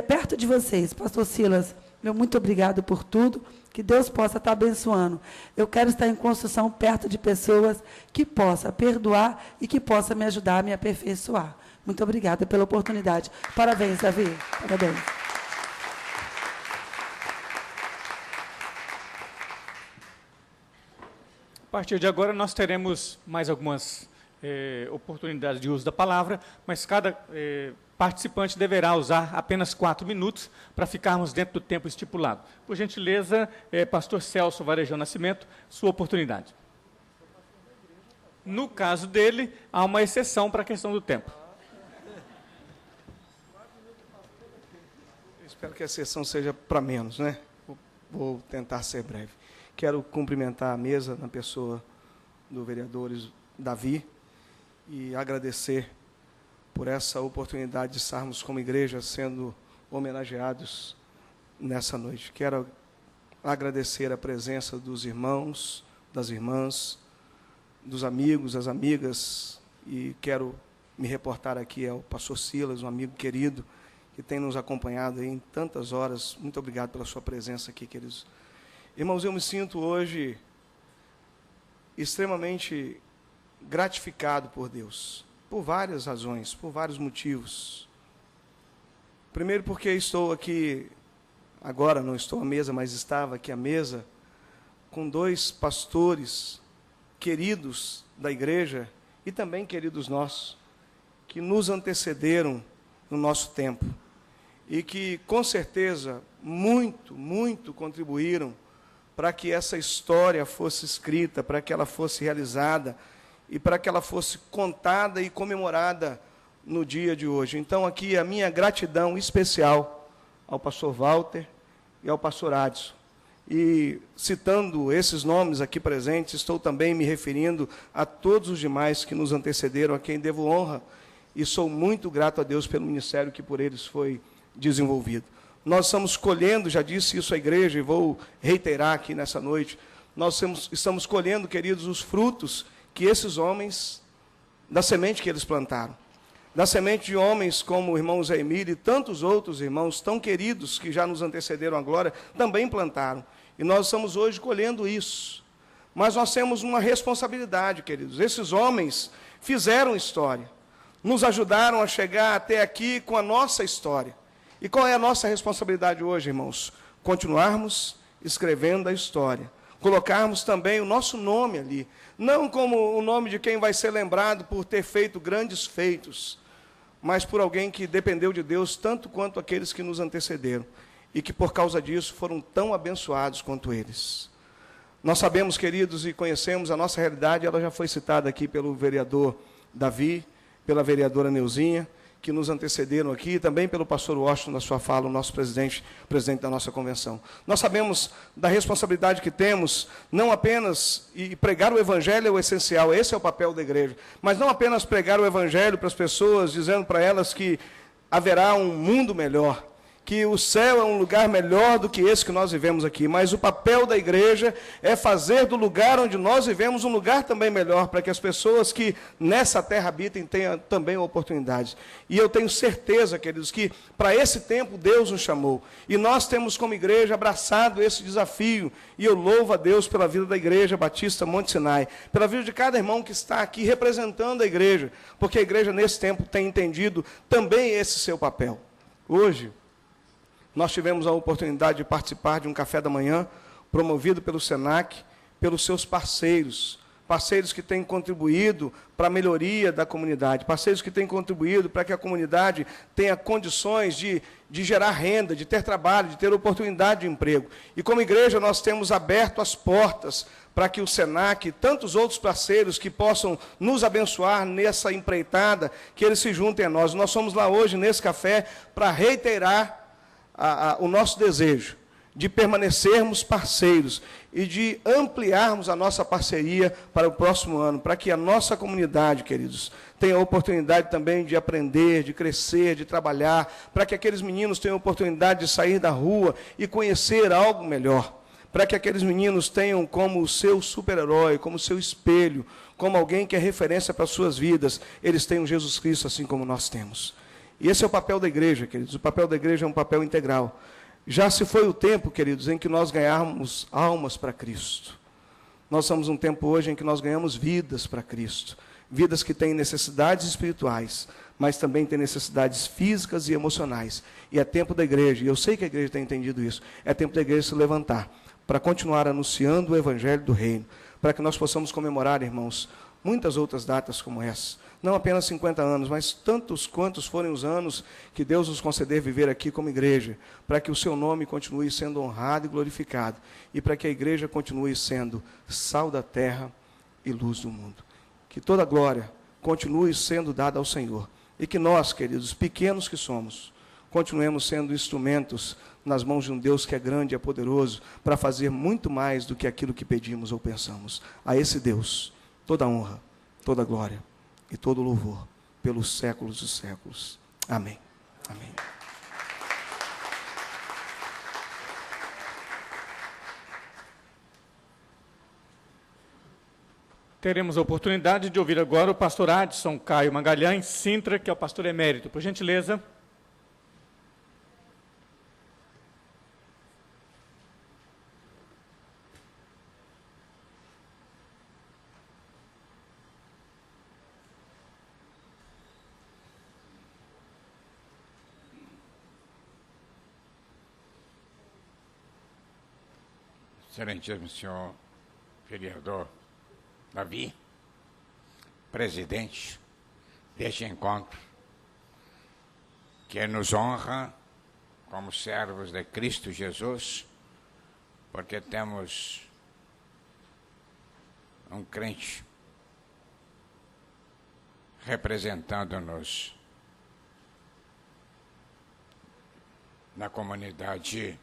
perto de vocês. Pastor Silas, meu muito obrigado por tudo, que Deus possa estar abençoando. Eu quero estar em construção perto de pessoas que possam perdoar e que possam me ajudar a me aperfeiçoar. Muito obrigada pela oportunidade. Parabéns, Davi. Parabéns. A partir de agora, nós teremos mais algumas oportunidades de uso da palavra, mas cada participante deverá usar apenas 4 minutos para ficarmos dentro do tempo estipulado. Por gentileza, pastor Celso Varejão Nascimento, sua oportunidade. No caso dele, há uma exceção para a questão do tempo. Eu espero que a exceção seja para menos, né? Vou tentar ser breve. Quero cumprimentar a mesa na pessoa do vereador Davi e agradecer por essa oportunidade de estarmos como igreja sendo homenageados nessa noite. Quero agradecer a presença dos irmãos, das irmãs, dos amigos, das amigas, e quero me reportar aqui ao pastor Silas, um amigo querido, que tem nos acompanhado aí em tantas horas. Muito obrigado pela sua presença aqui, queridos. Irmãos, eu me sinto hoje extremamente gratificado por Deus, por várias razões, por vários motivos. Primeiro, porque estou aqui, agora não estou à mesa, mas estava aqui à mesa, com 2 pastores queridos da igreja e também queridos nossos, que nos antecederam no nosso tempo e que, com certeza, muito contribuíram para que essa história fosse escrita, para que ela fosse realizada e para que ela fosse contada e comemorada no dia de hoje. Então, aqui a minha gratidão especial ao pastor Walter e ao pastor Adson. E, citando esses nomes aqui presentes, estou também me referindo a todos os demais que nos antecederam, a quem devo honra, e sou muito grato a Deus pelo ministério que por eles foi desenvolvido. Nós estamos colhendo, já disse isso à igreja, e vou reiterar aqui nessa noite, nós estamos colhendo, queridos, os frutos que esses homens, da semente que eles plantaram, da semente de homens como o irmão Zé Emílio e tantos outros irmãos tão queridos que já nos antecederam à glória, também plantaram. E nós estamos hoje colhendo isso. Mas nós temos uma responsabilidade, queridos. Esses homens fizeram história, nos ajudaram a chegar até aqui com a nossa história. E qual é a nossa responsabilidade hoje, irmãos? Continuarmos escrevendo a história. Colocarmos também o nosso nome ali, não como o nome de quem vai ser lembrado por ter feito grandes feitos, mas por alguém que dependeu de Deus tanto quanto aqueles que nos antecederam, e que por causa disso foram tão abençoados quanto eles. Nós sabemos, queridos, e conhecemos a nossa realidade, ela já foi citada aqui pelo vereador Davi, pela vereadora Neuzinha, que nos antecederam aqui, e também pelo pastor Washington, na sua fala, o nosso presidente da nossa convenção. Nós sabemos da responsabilidade que temos, não apenas, e pregar o evangelho é o essencial, esse é o papel da igreja, mas não apenas pregar o evangelho para as pessoas, dizendo para elas que haverá um mundo melhor, que o céu é um lugar melhor do que esse que nós vivemos aqui, mas o papel da igreja é fazer do lugar onde nós vivemos um lugar também melhor, para que as pessoas que nessa terra habitem tenham também oportunidades. E eu tenho certeza, queridos, que para esse tempo Deus nos chamou, e nós temos como igreja abraçado esse desafio, e eu louvo a Deus pela vida da Igreja Batista Monte Sinai, pela vida de cada irmão que está aqui representando a igreja, porque a igreja nesse tempo tem entendido também esse seu papel. Hoje, nós tivemos a oportunidade de participar de um café da manhã, promovido pelo SENAC, pelos seus parceiros que têm contribuído para a melhoria da comunidade, parceiros que têm contribuído para que a comunidade tenha condições de gerar renda, de ter trabalho, de ter oportunidade de emprego. E como igreja nós temos aberto as portas para que o SENAC e tantos outros parceiros que possam nos abençoar nessa empreitada, que eles se juntem a nós. Nós somos lá hoje, nesse café, para reiterar o nosso desejo de permanecermos parceiros e de ampliarmos a nossa parceria para o próximo ano, para que a nossa comunidade, queridos, tenha a oportunidade também de aprender, de crescer, de trabalhar, para que aqueles meninos tenham a oportunidade de sair da rua e conhecer algo melhor, para que aqueles meninos tenham como o seu super-herói, como o seu espelho, como alguém que é referência para as suas vidas, eles tenham Jesus Cristo assim como nós temos. E esse é o papel da igreja, queridos. O papel da igreja é um papel integral. Já se foi o tempo, queridos, em que nós ganhamos almas para Cristo. Nós estamos num tempo hoje em que nós ganhamos vidas para Cristo. Vidas que têm necessidades espirituais, mas também têm necessidades físicas e emocionais. E é tempo da igreja, e eu sei que a igreja tem entendido isso, é tempo da igreja se levantar para continuar anunciando o evangelho do reino, para que nós possamos comemorar, irmãos, muitas outras datas como essa. Não apenas 50 anos, mas tantos quantos forem os anos que Deus nos conceder viver aqui como igreja, para que o seu nome continue sendo honrado e glorificado, e para que a igreja continue sendo sal da terra e luz do mundo. Que toda glória continue sendo dada ao Senhor, e que nós, queridos, pequenos que somos, continuemos sendo instrumentos nas mãos de um Deus que é grande e é poderoso, para fazer muito mais do que aquilo que pedimos ou pensamos. A esse Deus, toda honra, toda glória e todo louvor, pelos séculos dos séculos. Amém. Amém. Teremos a oportunidade de ouvir agora o pastor Adson Caio Magalhães Sintra, que é o pastor emérito. Por gentileza. Excelentíssimo senhor vereador Davi, presidente deste encontro, que nos honra como servos de Cristo Jesus, porque temos um crente representando-nos na comunidade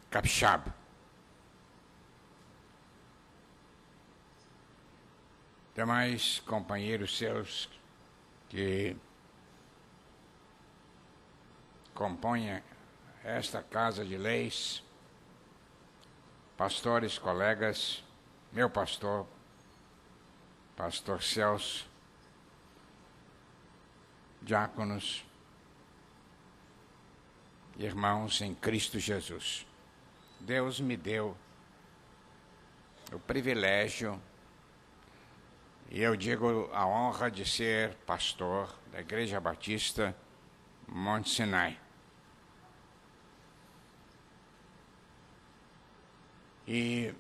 capixaba. Demais companheiros seus que compõem esta Casa de Leis, pastores, colegas, meu pastor, pastor Celso, diáconos, irmãos em Cristo Jesus. Deus me deu o privilégio, e eu digo a honra de ser pastor da Igreja Batista Monte Sinai. E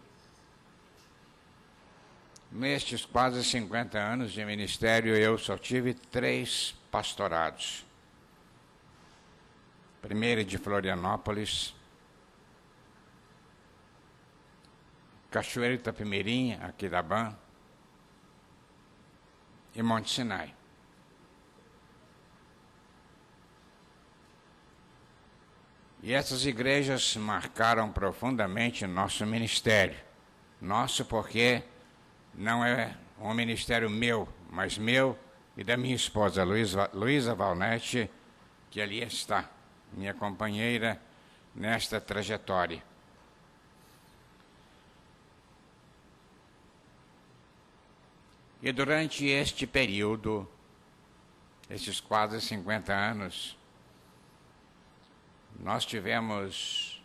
nestes quase 50 anos de ministério, eu só tive 3 pastorados. Primeiro de Florianópolis, Cachoeiro Itapemirim, Aquidabã, e Monte Sinai. E essas igrejas marcaram profundamente nosso ministério. Nosso porque não é um ministério meu, mas meu e da minha esposa, Luísa Valnete, que ali está, minha companheira nesta trajetória. E durante este período, esses quase 50 anos, nós tivemos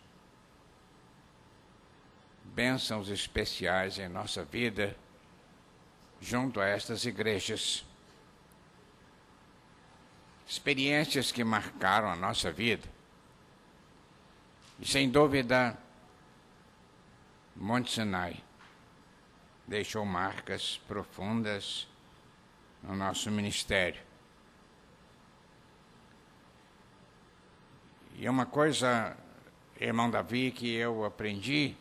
bênçãos especiais em nossa vida junto a estas igrejas. Experiências que marcaram a nossa vida. E sem dúvida, Monte Sinai deixou marcas profundas no nosso ministério. E uma coisa, irmão Davi, que eu aprendi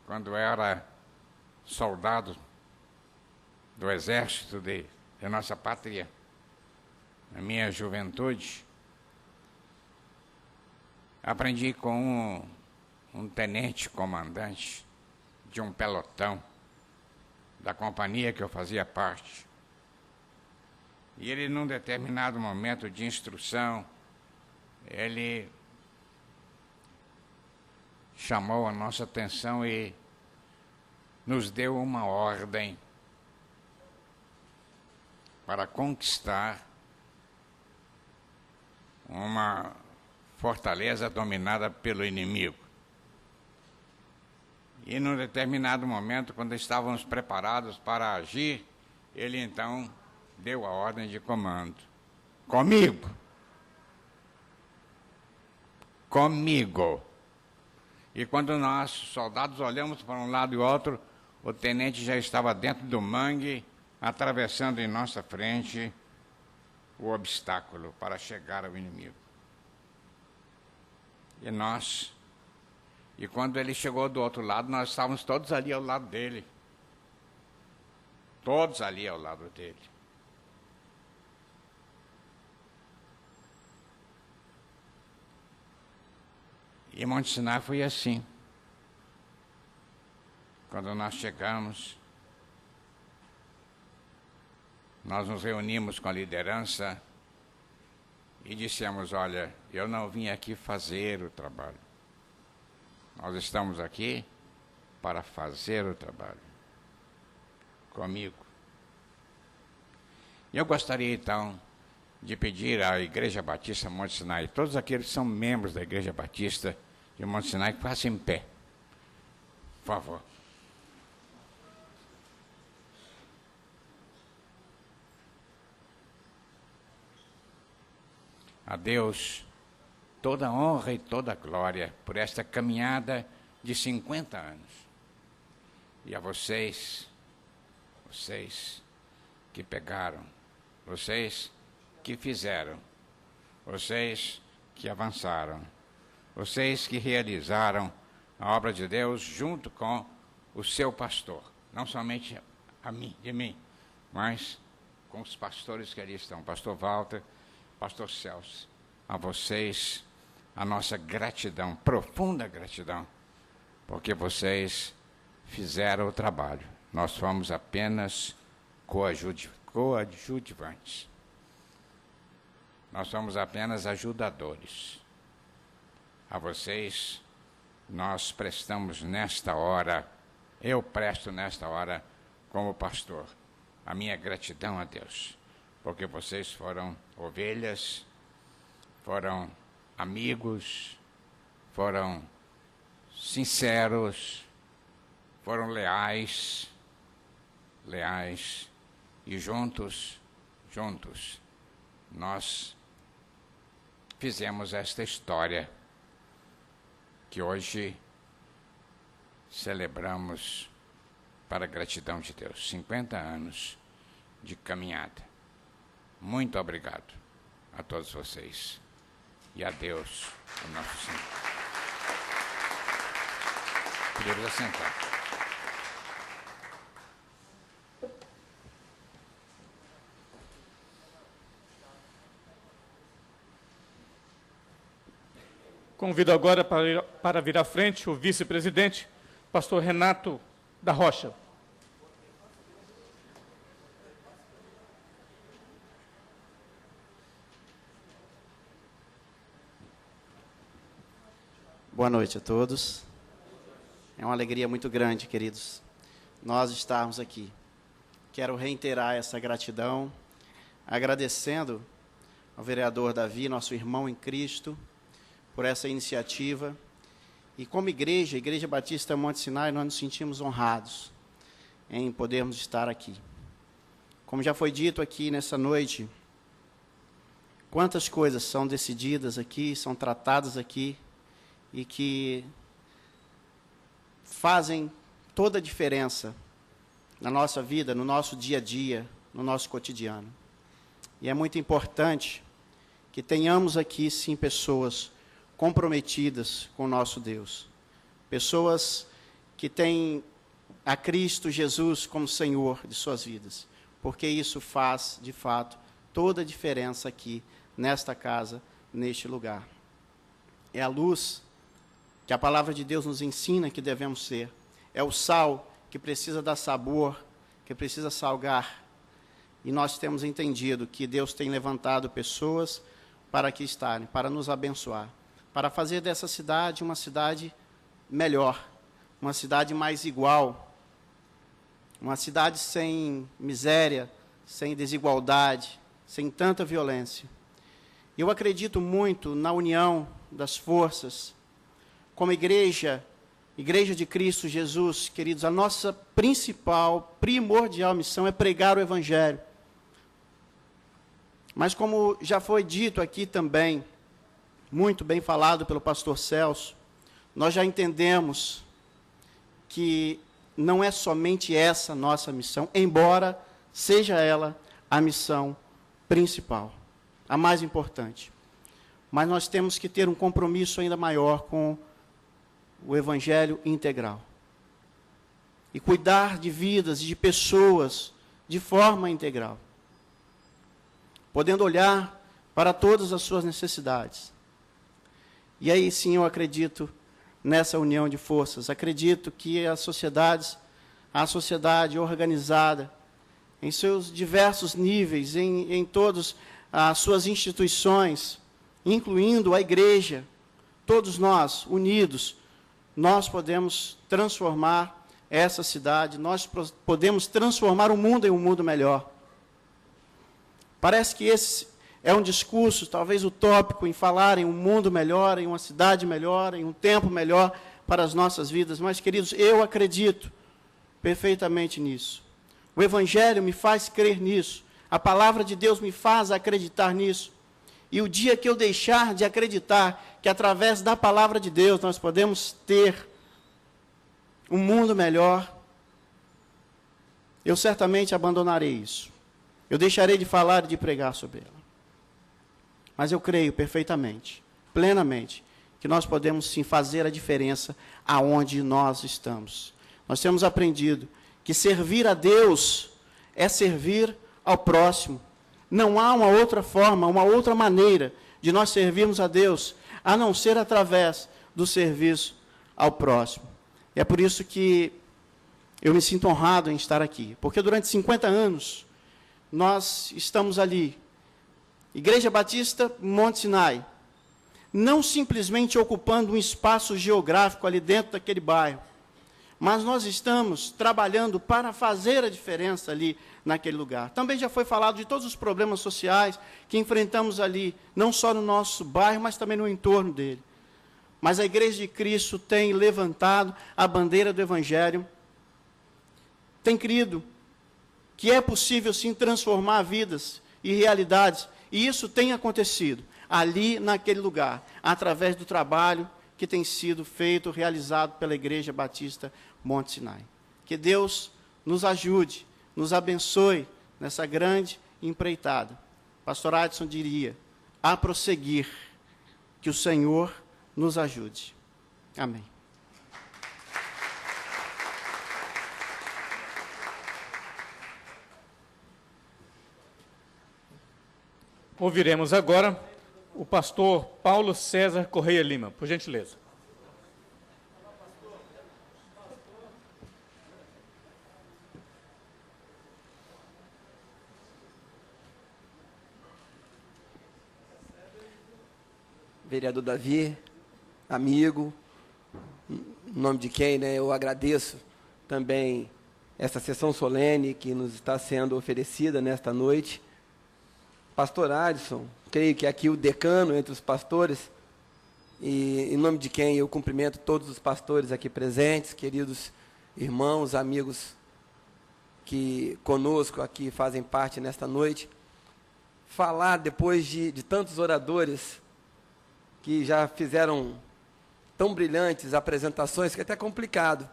quando era soldado do exército de nossa pátria, na minha juventude, aprendi com um tenente comandante de um pelotão da companhia que eu fazia parte. E ele, num determinado momento de instrução, ele chamou a nossa atenção e nos deu uma ordem para conquistar uma fortaleza dominada pelo inimigo. E num determinado momento, quando estávamos preparados para agir, ele então deu a ordem de comando. Comigo. Comigo. E quando nós, soldados, olhamos para um lado e outro, o tenente já estava dentro do mangue, atravessando em nossa frente o obstáculo para chegar ao inimigo. E quando ele chegou do outro lado, nós estávamos todos ali ao lado dele. Todos ali ao lado dele. E Monte Sinai foi assim. Quando nós chegamos, nós nos reunimos com a liderança e dissemos, olha, eu não vim aqui fazer o trabalho. Nós estamos aqui para fazer o trabalho. Comigo. E eu gostaria, então, de pedir à Igreja Batista Monte Sinai, todos aqueles que são membros da Igreja Batista de Monte Sinai, que façam em pé. Por favor. A Deus toda a honra e toda a glória por esta caminhada de 50 anos. E a vocês que pegaram, vocês que fizeram, vocês que avançaram, vocês que realizaram a obra de Deus junto com o seu pastor, não somente de mim, mas com os pastores que ali estão, pastor Walter, pastor Celso, a vocês a nossa gratidão, profunda gratidão, porque vocês fizeram o trabalho. Nós fomos apenas coadjuvantes. Nós somos apenas ajudadores. A vocês, nós prestamos nesta hora, eu presto nesta hora, como pastor, a minha gratidão a Deus, porque vocês foram ovelhas, foram amigos, foram sinceros, foram leais, e juntos, nós fizemos esta história que hoje celebramos para a gratidão de Deus. 50 anos de caminhada. Muito obrigado a todos vocês e a Deus, o nosso Senhor. Podemos assentar. Convido agora para vir à frente o vice-presidente, pastor Renato da Rocha. Boa noite a todos. É uma alegria muito grande, queridos, nós estarmos aqui. Quero reiterar essa gratidão, agradecendo ao vereador Davi, nosso irmão em Cristo, por essa iniciativa. E como igreja, Igreja Batista Monte Sinai, nós nos sentimos honrados em podermos estar aqui. Como já foi dito aqui nessa noite, quantas coisas são decididas aqui, são tratadas aqui, e que fazem toda a diferença na nossa vida, no nosso dia a dia, no nosso cotidiano. E é muito importante que tenhamos aqui, sim, pessoas comprometidas com o nosso Deus. Pessoas que têm a Cristo Jesus como Senhor de suas vidas. Porque isso faz, de fato, toda a diferença aqui, nesta casa, neste lugar. É a luz que a palavra de Deus nos ensina que devemos ser. É o sal que precisa dar sabor, que precisa salgar. E nós temos entendido que Deus tem levantado pessoas para aqui estarem, para nos abençoar, para fazer dessa cidade uma cidade melhor, uma cidade mais igual, uma cidade sem miséria, sem desigualdade, sem tanta violência. Eu acredito muito na união das forças. Como igreja de Cristo Jesus, queridos, a nossa principal, primordial missão é pregar o Evangelho. Mas como já foi dito aqui também, muito bem falado pelo pastor Celso, nós já entendemos que não é somente essa nossa missão, embora seja ela a missão principal, a mais importante. Mas nós temos que ter um compromisso ainda maior com o Evangelho integral. E cuidar de vidas e de pessoas de forma integral. Podendo olhar para todas as suas necessidades. E aí sim eu acredito nessa união de forças. Acredito que a sociedade organizada, em seus diversos níveis, em todas as suas instituições, incluindo a igreja, todos nós, unidos, nós podemos transformar essa cidade, nós podemos transformar o mundo em um mundo melhor. Parece que esse é um discurso, talvez utópico, em falar em um mundo melhor, em uma cidade melhor, em um tempo melhor para as nossas vidas. Mas, queridos, eu acredito perfeitamente nisso. O Evangelho me faz crer nisso. A palavra de Deus me faz acreditar nisso. E o dia que eu deixar de acreditar que através da palavra de Deus nós podemos ter um mundo melhor, eu certamente abandonarei isso. Eu deixarei de falar e de pregar sobre ela. Mas eu creio perfeitamente, plenamente, que nós podemos sim fazer a diferença aonde nós estamos. Nós temos aprendido que servir a Deus é servir ao próximo. Não há uma outra forma, uma outra maneira de nós servirmos a Deus, a não ser através do serviço ao próximo. E é por isso que eu me sinto honrado em estar aqui, porque durante 50 anos nós estamos ali, Igreja Batista Monte Sinai, não simplesmente ocupando um espaço geográfico ali dentro daquele bairro, mas nós estamos trabalhando para fazer a diferença ali naquele lugar. Também já foi falado de todos os problemas sociais que enfrentamos ali, não só no nosso bairro, mas também no entorno dele. Mas a Igreja de Cristo tem levantado a bandeira do Evangelho, tem crido que é possível sim transformar vidas e realidades, e isso tem acontecido ali naquele lugar, através do trabalho que tem sido feito, realizado pela Igreja Batista Monte Sinai. Que Deus nos ajude, nos abençoe nessa grande empreitada. Pastor Adson diria, a prosseguir, que o Senhor nos ajude. Amém. Ouviremos agora o pastor Paulo César Correia Lima, por gentileza. Vereador Davi, amigo, em nome de quem, né, eu agradeço também essa sessão solene que nos está sendo oferecida nesta noite. Pastor Adson, creio que aqui o decano entre os pastores, e em nome de quem eu cumprimento todos os pastores aqui presentes, queridos irmãos, amigos que conosco aqui fazem parte nesta noite. Falar depois de tantos oradores que já fizeram tão brilhantes apresentações, que é até complicado.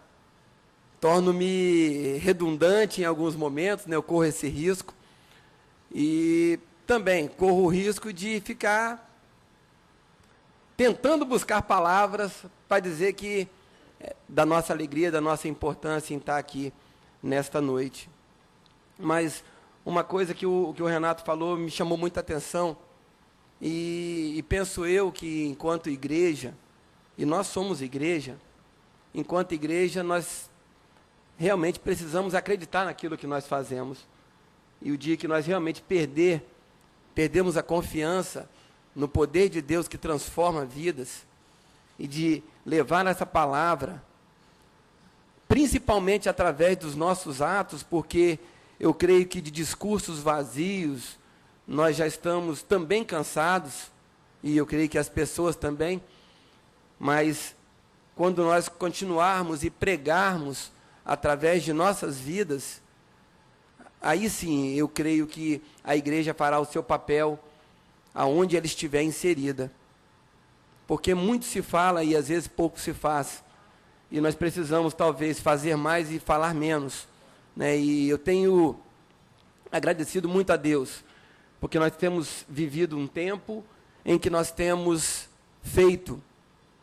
Torno-me redundante em alguns momentos, né, eu corro esse risco. E também corro o risco de ficar tentando buscar palavras para dizer que da nossa alegria, da nossa importância em estar aqui nesta noite. Mas uma coisa que o Renato falou me chamou muita atenção, e penso eu que enquanto igreja, e nós somos igreja, enquanto igreja nós realmente precisamos acreditar naquilo que nós fazemos. E o dia que nós realmente perdemos a confiança no poder de Deus que transforma vidas, e de levar essa palavra, principalmente através dos nossos atos, porque eu creio que de discursos vazios nós já estamos também cansados, e eu creio que as pessoas também, mas quando nós continuarmos e pregarmos através de nossas vidas, aí sim eu creio que a igreja fará o seu papel aonde ela estiver inserida. Porque muito se fala e às vezes pouco se faz. E nós precisamos talvez fazer mais e falar menos, né? E eu tenho agradecido muito a Deus, porque nós temos vivido um tempo em que nós temos feito,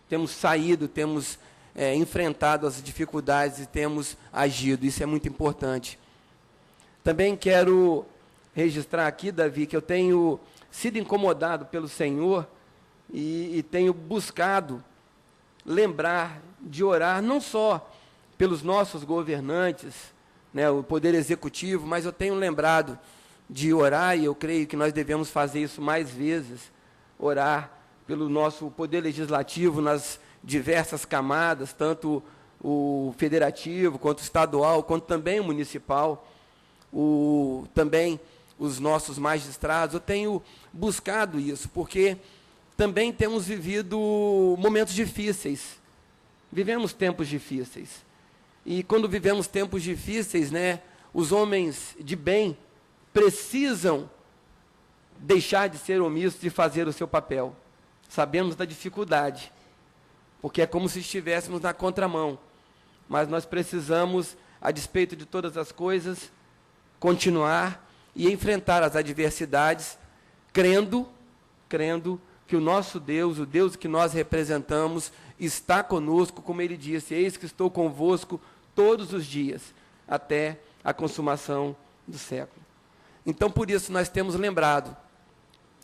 temos saído, temos enfrentado as dificuldades e temos agido. Isso é muito importante. Também quero registrar aqui, Davi, que eu tenho sido incomodado pelo Senhor e tenho buscado lembrar de orar não só pelos nossos governantes, né, o Poder Executivo, mas eu tenho lembrado de orar, e eu creio que nós devemos fazer isso mais vezes, orar pelo nosso Poder Legislativo nas diversas camadas, tanto o federativo, quanto o estadual, quanto também o municipal, também os nossos magistrados. Eu tenho buscado isso, porque também temos vivido momentos difíceis, vivemos tempos difíceis, e quando vivemos tempos difíceis, né, os homens de bem precisam deixar de ser omissos e fazer o seu papel. Sabemos da dificuldade, porque é como se estivéssemos na contramão, mas nós precisamos, a despeito de todas as coisas, continuar e enfrentar as adversidades, crendo que o nosso Deus, o Deus que nós representamos, está conosco, como ele disse: eis que estou convosco todos os dias, até a consumação do século. Então, por isso, nós temos lembrado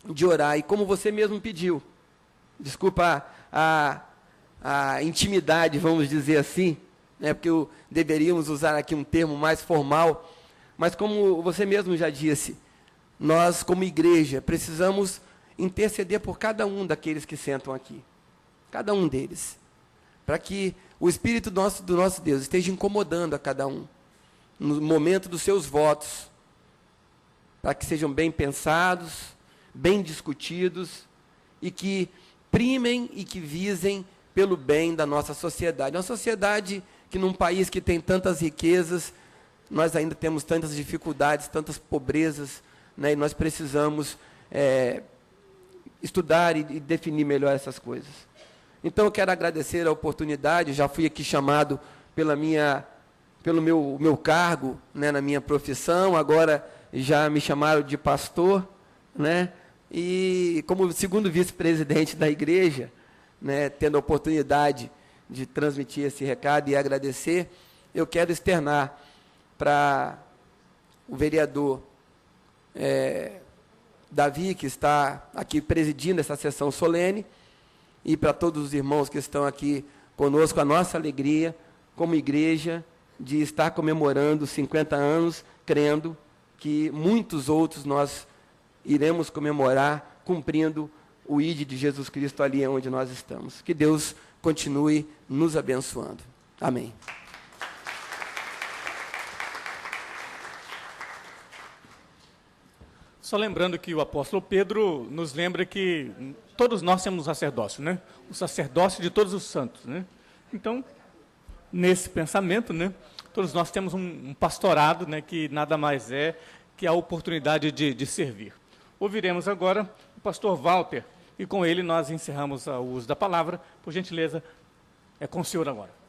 de orar, e como você mesmo pediu, desculpa a intimidade, vamos dizer assim, né, porque deveríamos usar aqui um termo mais formal, mas como você mesmo já disse, nós, como igreja, precisamos interceder por cada um daqueles que sentam aqui, cada um deles, para que o Espírito do nosso Deus esteja incomodando a cada um, no momento dos seus votos, para que sejam bem pensados, bem discutidos, e que primem e que visem pelo bem da nossa sociedade. Uma sociedade que, num país que tem tantas riquezas, nós ainda temos tantas dificuldades, tantas pobrezas, né, e nós precisamos estudar e definir melhor essas coisas. Então, eu quero agradecer a oportunidade. Já fui aqui chamado pelo meu cargo, né, na minha profissão, agora já me chamaram de pastor, né, e como segundo vice-presidente da igreja, né, tendo a oportunidade de transmitir esse recado e agradecer, eu quero externar para o vereador Davi, que está aqui presidindo essa sessão solene, e para todos os irmãos que estão aqui conosco, a nossa alegria como igreja de estar comemorando 50 anos, crendo que muitos outros nós iremos comemorar cumprindo o ID de Jesus Cristo ali onde nós estamos. Que Deus continue nos abençoando. Amém. Só lembrando que o apóstolo Pedro nos lembra que todos nós temos um sacerdócio, né? O sacerdócio de todos os santos, né? Então, nesse pensamento, né, todos nós temos um pastorado, né, que nada mais é que a oportunidade de servir. Ouviremos agora o pastor Walter, e com ele nós encerramos o uso da palavra. Por gentileza, é com o senhor agora.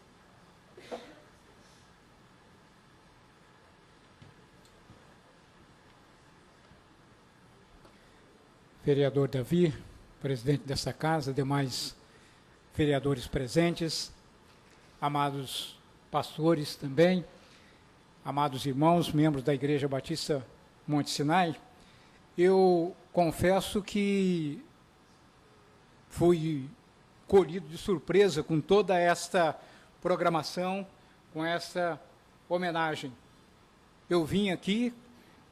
Vereador Davi, presidente desta casa, demais vereadores presentes, amados pastores também, amados irmãos, membros da Igreja Batista Monte Sinai, eu confesso que fui colhido de surpresa com toda esta programação, com essa homenagem. Eu vim aqui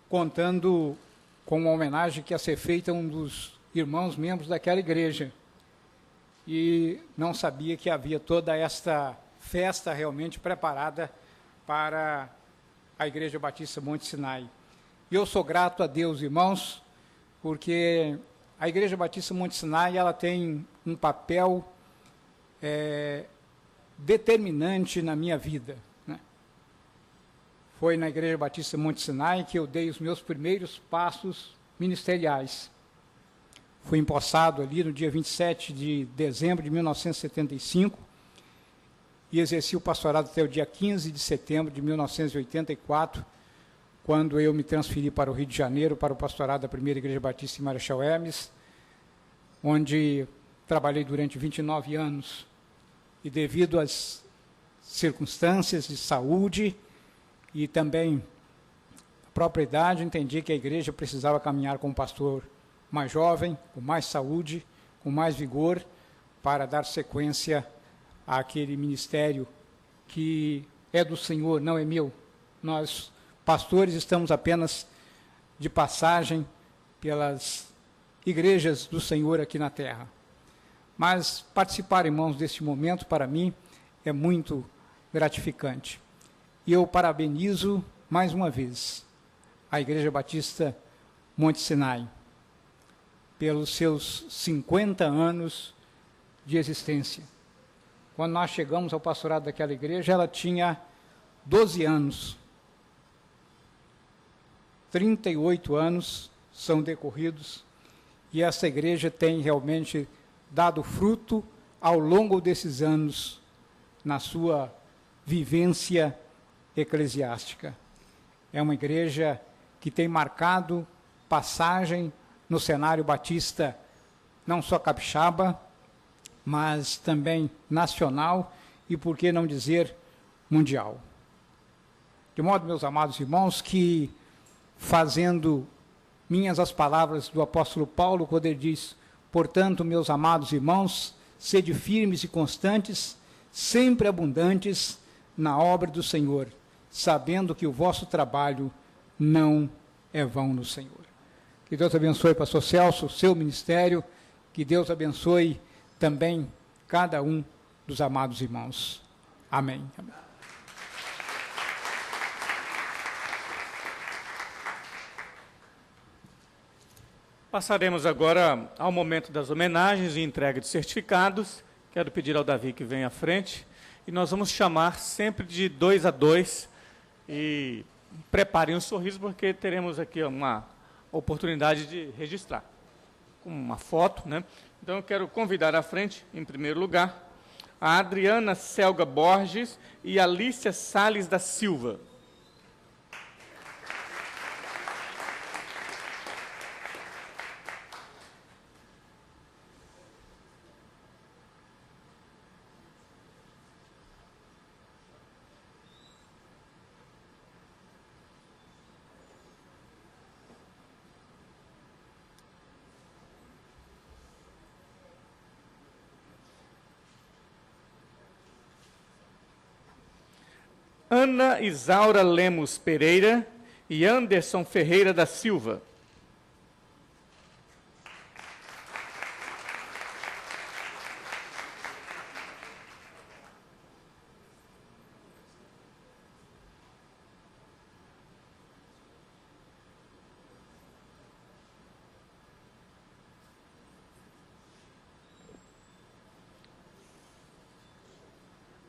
contando com uma homenagem que ia ser feita a um dos irmãos membros daquela igreja. E não sabia que havia toda esta festa realmente preparada para a Igreja Batista Monte Sinai. E eu sou grato a Deus, irmãos, porque a Igreja Batista Monte Sinai ela tem um papel determinante na minha vida. Foi na Igreja Batista Monte Sinai que eu dei os meus primeiros passos ministeriais. Fui empossado ali no dia 27 de dezembro de 1975 e exerci o pastorado até o dia 15 de setembro de 1984, quando eu me transferi para o Rio de Janeiro, para o pastorado da Primeira Igreja Batista em Marechal Hermes, onde trabalhei durante 29 anos. E devido às circunstâncias de saúde e também a própria idade, entendi que a igreja precisava caminhar com um pastor mais jovem, com mais saúde, com mais vigor, para dar sequência àquele ministério que é do Senhor, não é meu. Nós, pastores, estamos apenas de passagem pelas igrejas do Senhor aqui na terra. Mas participar, irmãos, deste momento, para mim, é muito gratificante. E eu parabenizo, mais uma vez, a Igreja Batista Monte Sinai, pelos seus 50 anos de existência. Quando nós chegamos ao pastorado daquela igreja, ela tinha 12 anos. 38 anos são decorridos, e essa igreja tem realmente dado fruto ao longo desses anos na sua vivência eclesiástica. É uma igreja que tem marcado passagem no cenário batista, não só capixaba, mas também nacional e, por que não dizer, mundial. De modo, meus amados irmãos, que fazendo minhas as palavras do apóstolo Paulo, quando ele diz: portanto, meus amados irmãos, sede firmes e constantes, sempre abundantes na obra do Senhor, sabendo que o vosso trabalho não é vão no Senhor. Que Deus abençoe, pastor Celso, o seu ministério, que Deus abençoe também cada um dos amados irmãos. Amém. Amém. Passaremos agora ao momento das homenagens e entrega de certificados. Quero pedir ao Davi que venha à frente. E nós vamos chamar sempre de 2 a 2. E preparem um sorriso, porque teremos aqui uma oportunidade de registrar com uma foto, né? Então eu quero convidar à frente, em primeiro lugar, a Adriana Selga Borges e a Alícia Salles da Silva. Ana Isaura Lemos Pereira e Anderson Ferreira da Silva.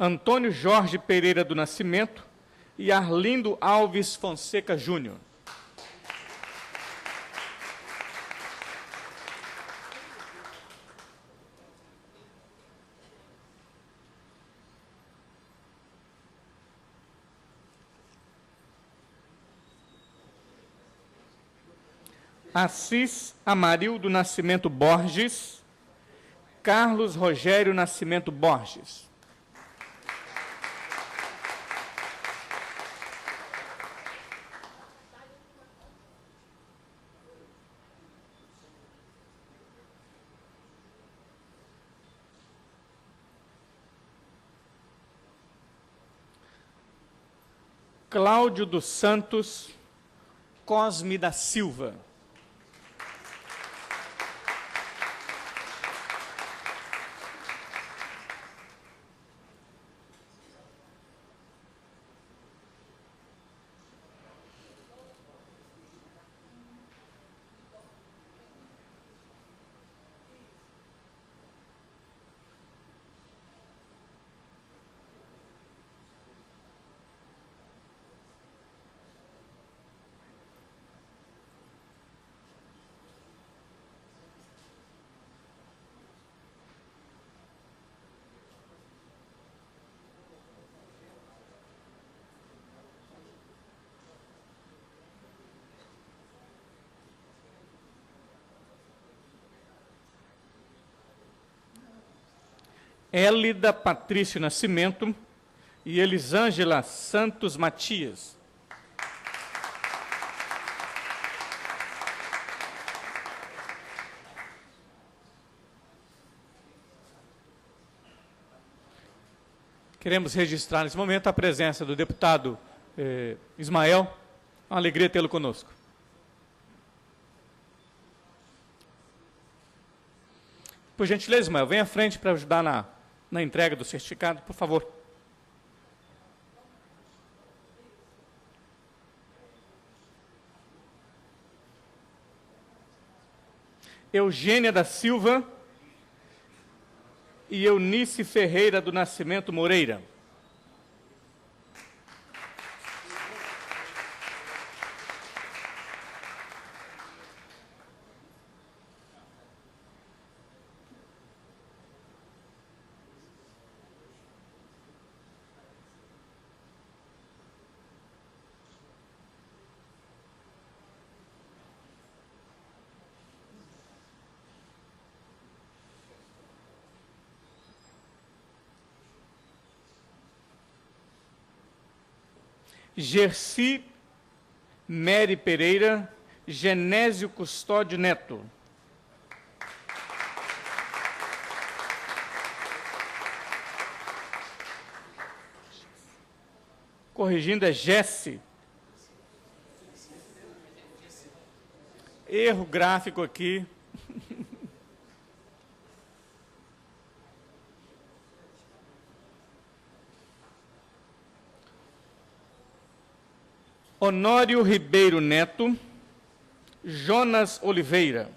Antônio Jorge Pereira do Nascimento e Arlindo Alves Fonseca Júnior. Assis Amarildo Nascimento Borges, Carlos Rogério Nascimento Borges. Cláudio dos Santos Cosme da Silva. Élida Patrício Nascimento e Elisângela Santos Matias. Queremos registrar nesse momento a presença do deputado Ismael. Uma alegria tê-lo conosco. Por gentileza, Ismael, venha à frente para ajudar na entrega do certificado, por favor. Eugênia da Silva e Eunice Ferreira do Nascimento Moreira. Gerci Mary Pereira, Genésio Custódio Neto. Corrigindo, é Jesse. Erro gráfico aqui. Honório Ribeiro Neto, Jonas Oliveira.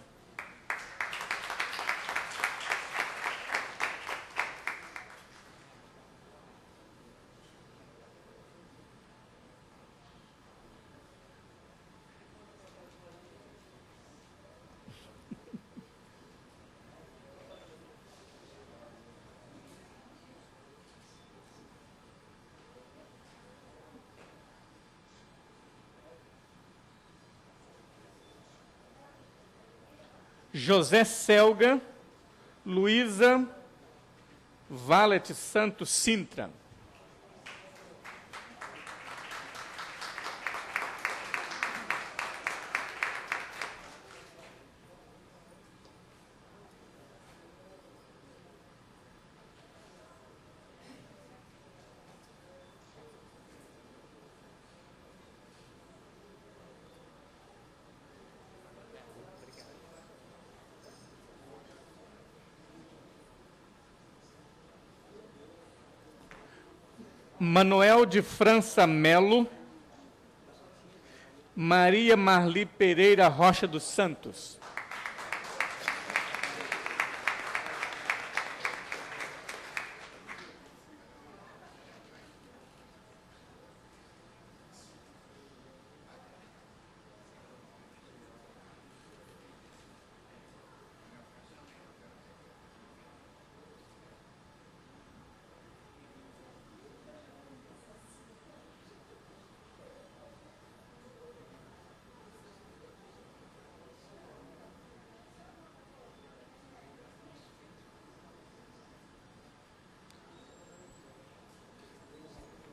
José Selga, Luísa Valete Santos Sintra. Manuel de França Melo, Maria Marli Pereira Rocha dos Santos.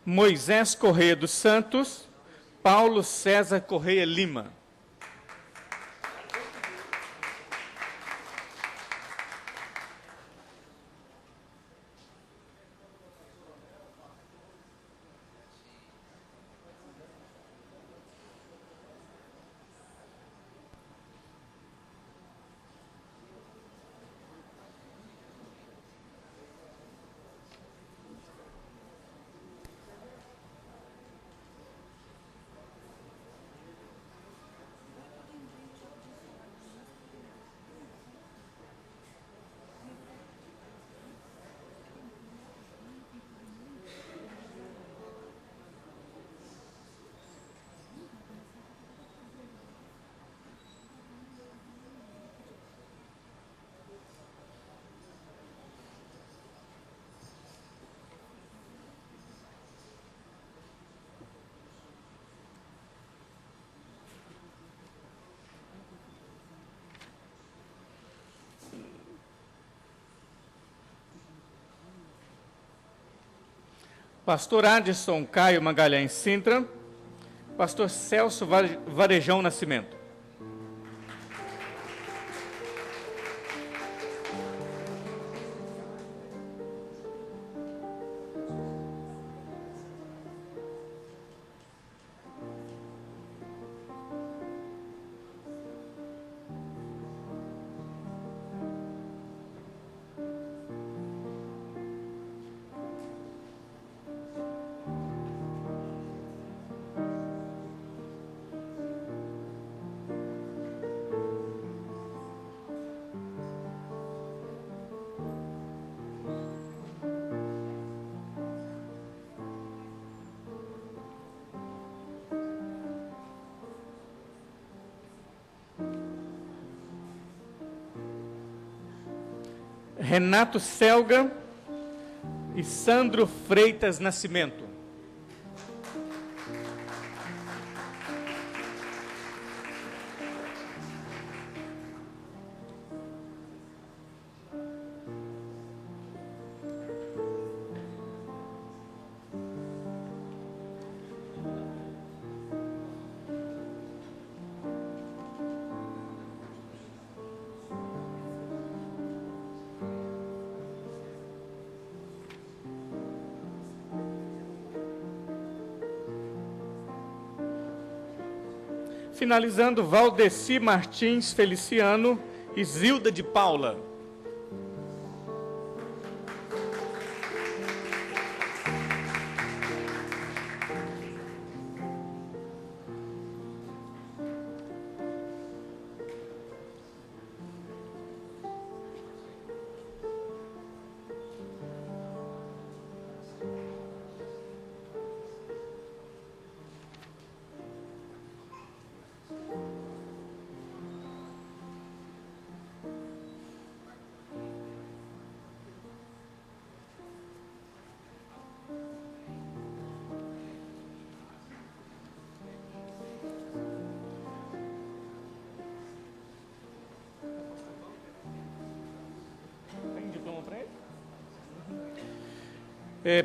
Moisés Correia dos Santos, Paulo César Correia Lima. Pastor Adson Caio Magalhães Sintra, Pastor Celso Varejão Nascimento. Renato Selga e Sandro Freitas Nascimento. Finalizando, Valdeci Martins Feliciano e Zilda de Paula.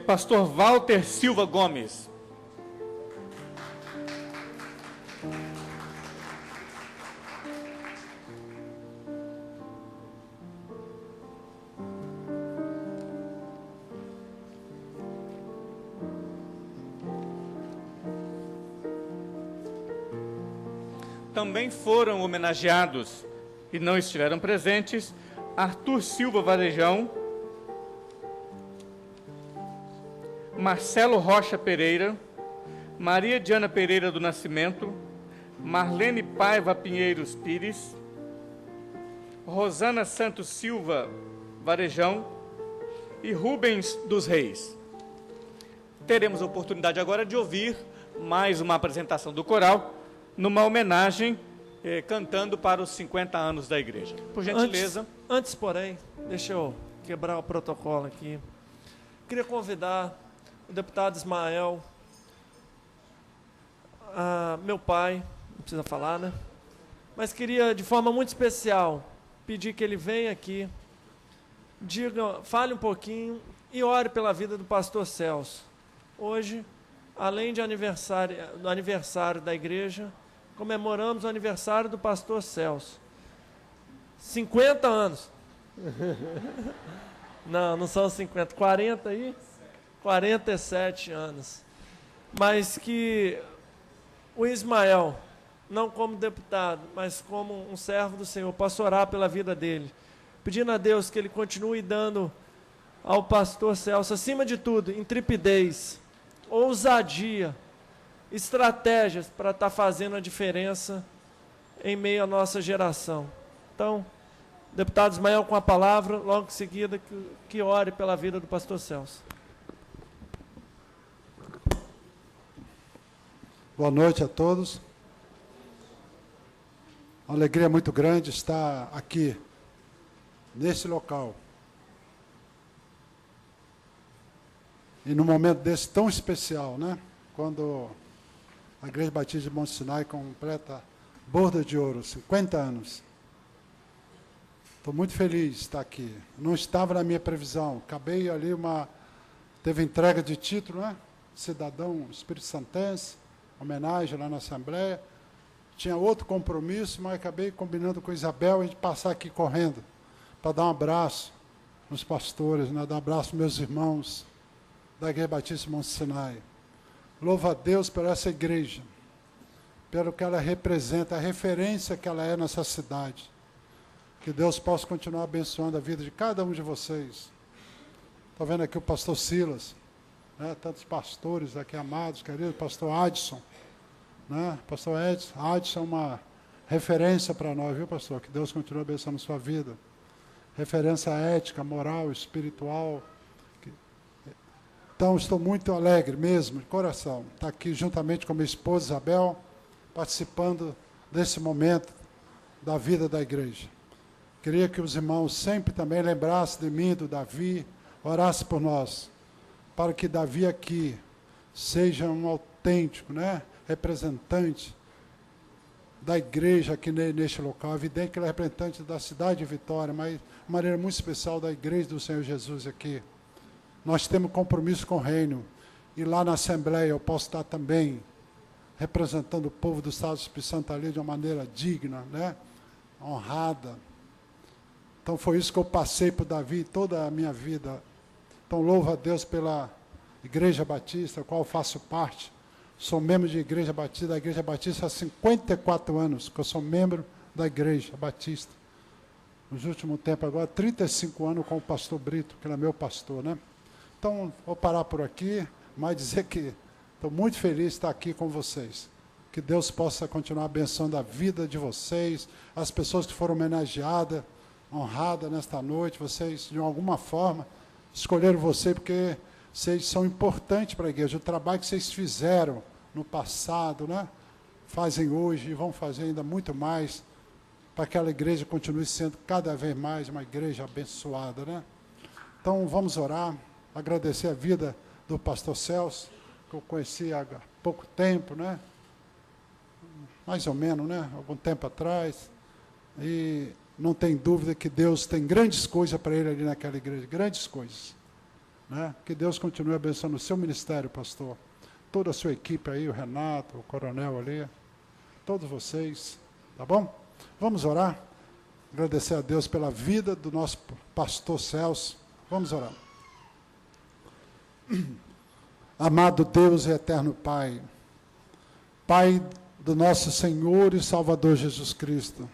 Pastor Walter Silva Gomes. Também foram homenageados e não estiveram presentes Arthur Silva Varejão, Marcelo Rocha Pereira, Maria Diana Pereira do Nascimento, Marlene Paiva Pinheiros Pires, Rosana Santos Silva Varejão e Rubens dos Reis. Teremos a oportunidade agora de ouvir mais uma apresentação do coral, numa homenagem, cantando para os 50 anos da igreja. Por gentileza. Antes, porém, deixa eu quebrar o protocolo aqui. Queria convidar o deputado Ismael, meu pai, não precisa falar, né? Mas queria, de forma muito especial, pedir que ele venha aqui, fale um pouquinho e ore pela vida do pastor Celso. Hoje, além do aniversário da igreja, comemoramos o aniversário do pastor Celso. 50 anos. Não são 50, 40 aí? 47 anos. Mas que o Ismael, não como deputado, mas como um servo do Senhor, possa orar pela vida dele, pedindo a Deus que ele continue dando ao pastor Celso, acima de tudo, intrepidez, ousadia, estratégias para estar fazendo a diferença em meio à nossa geração. Então, deputado Ismael com a palavra, logo em seguida que ore pela vida do pastor Celso. Boa noite a todos. Uma alegria muito grande estar aqui, nesse local. E num momento desse tão especial, né? Quando a Igreja Batista de Monte Sinai completa borda de ouro, 50 anos. Estou muito feliz de estar aqui. Não estava na minha previsão. Acabei ali teve entrega de título, né? Cidadão Espírito Santense, homenagem lá na Assembleia. Tinha outro compromisso, mas acabei combinando com Isabel a gente passar aqui correndo para dar um abraço nos pastores, né? Dar um abraço aos meus irmãos da Igreja Batista de Monte Sinai. Louvo a Deus por essa igreja, pelo que ela representa, a referência que ela é nessa cidade. Que Deus possa continuar abençoando a vida de cada um de vocês. Estou vendo aqui o pastor Silas, né? Tantos pastores aqui amados, querido, pastor Adson, né? Pastor Adson é uma referência para nós, viu, pastor? Que Deus continue abençoando a sua vida. Referência ética, moral, espiritual. Então, estou muito alegre mesmo, de coração, estar aqui juntamente com minha esposa Isabel, participando desse momento da vida da igreja. Queria que os irmãos sempre também lembrassem de mim, do Davi, orassem por nós, para que Davi aqui seja um autêntico, né, representante da igreja aqui neste local. É evidente que ele é representante da cidade de Vitória, mas de maneira muito especial da igreja do Senhor Jesus aqui. Nós temos compromisso com o reino, e lá na Assembleia eu posso estar também representando o povo do Estado do Espírito Santo ali de uma maneira digna, né, honrada. Então foi isso que eu passei por Davi toda a minha vida. Então louvo a Deus pela Igreja Batista, a qual eu faço parte. Sou membro de Igreja Batista, da Igreja Batista há 54 anos, que eu sou membro da Igreja Batista. Nos últimos tempos agora, 35 anos com o pastor Brito, que ele é meu pastor, né? Então, vou parar por aqui, mas dizer que estou muito feliz de estar aqui com vocês. Que Deus possa continuar abençoando a vida de vocês, as pessoas que foram homenageadas, honradas nesta noite. Vocês, de alguma forma, escolheram você porque vocês são importantes para a igreja. O trabalho que vocês fizeram no passado, né? Fazem hoje e vão fazer ainda muito mais para que aquela igreja continue sendo cada vez mais uma igreja abençoada, né? Então, vamos orar. Agradecer a vida do pastor Celso, que eu conheci há pouco tempo, né? Mais ou menos, né? Algum tempo atrás. E não tem dúvida que Deus tem grandes coisas para ele ali naquela igreja, grandes coisas, né? Que Deus continue abençoando o seu ministério, pastor. Toda a sua equipe aí, o Renato, o coronel ali, todos vocês, tá bom? Vamos orar. Agradecer a Deus pela vida do nosso pastor Celso. Vamos orar. Amado Deus e eterno Pai, Pai do nosso Senhor e Salvador Jesus Cristo,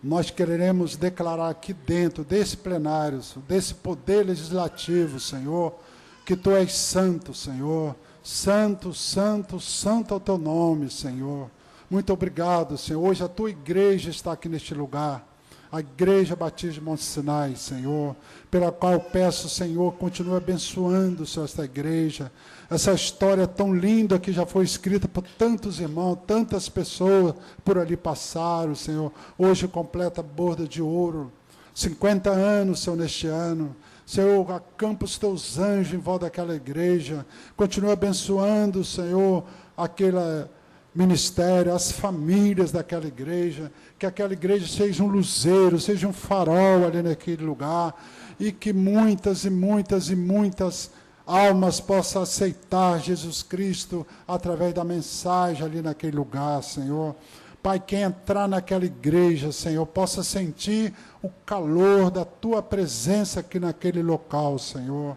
nós queremos declarar aqui dentro desse plenário, desse poder legislativo, Senhor, que Tu és santo, Senhor. Santo, santo, santo é o Teu nome, Senhor. Muito obrigado, Senhor. Hoje a Tua igreja está aqui neste lugar. A Igreja Batista de Monte Sinai, Senhor, pela qual eu peço, Senhor, continue abençoando, Senhor, esta igreja, essa história tão linda que já foi escrita por tantos irmãos, tantas pessoas por ali passaram, Senhor, hoje completa a borda de ouro, 50 anos, Senhor, neste ano. Senhor, acampa os Teus anjos em volta daquela igreja, continue abençoando, Senhor, aquela ministério, as famílias daquela igreja, que aquela igreja seja um luzeiro, seja um farol ali naquele lugar, e que muitas e muitas e muitas almas possam aceitar Jesus Cristo através da mensagem ali naquele lugar, Senhor. Pai, quem entrar naquela igreja, Senhor, possa sentir o calor da Tua presença aqui naquele local, Senhor.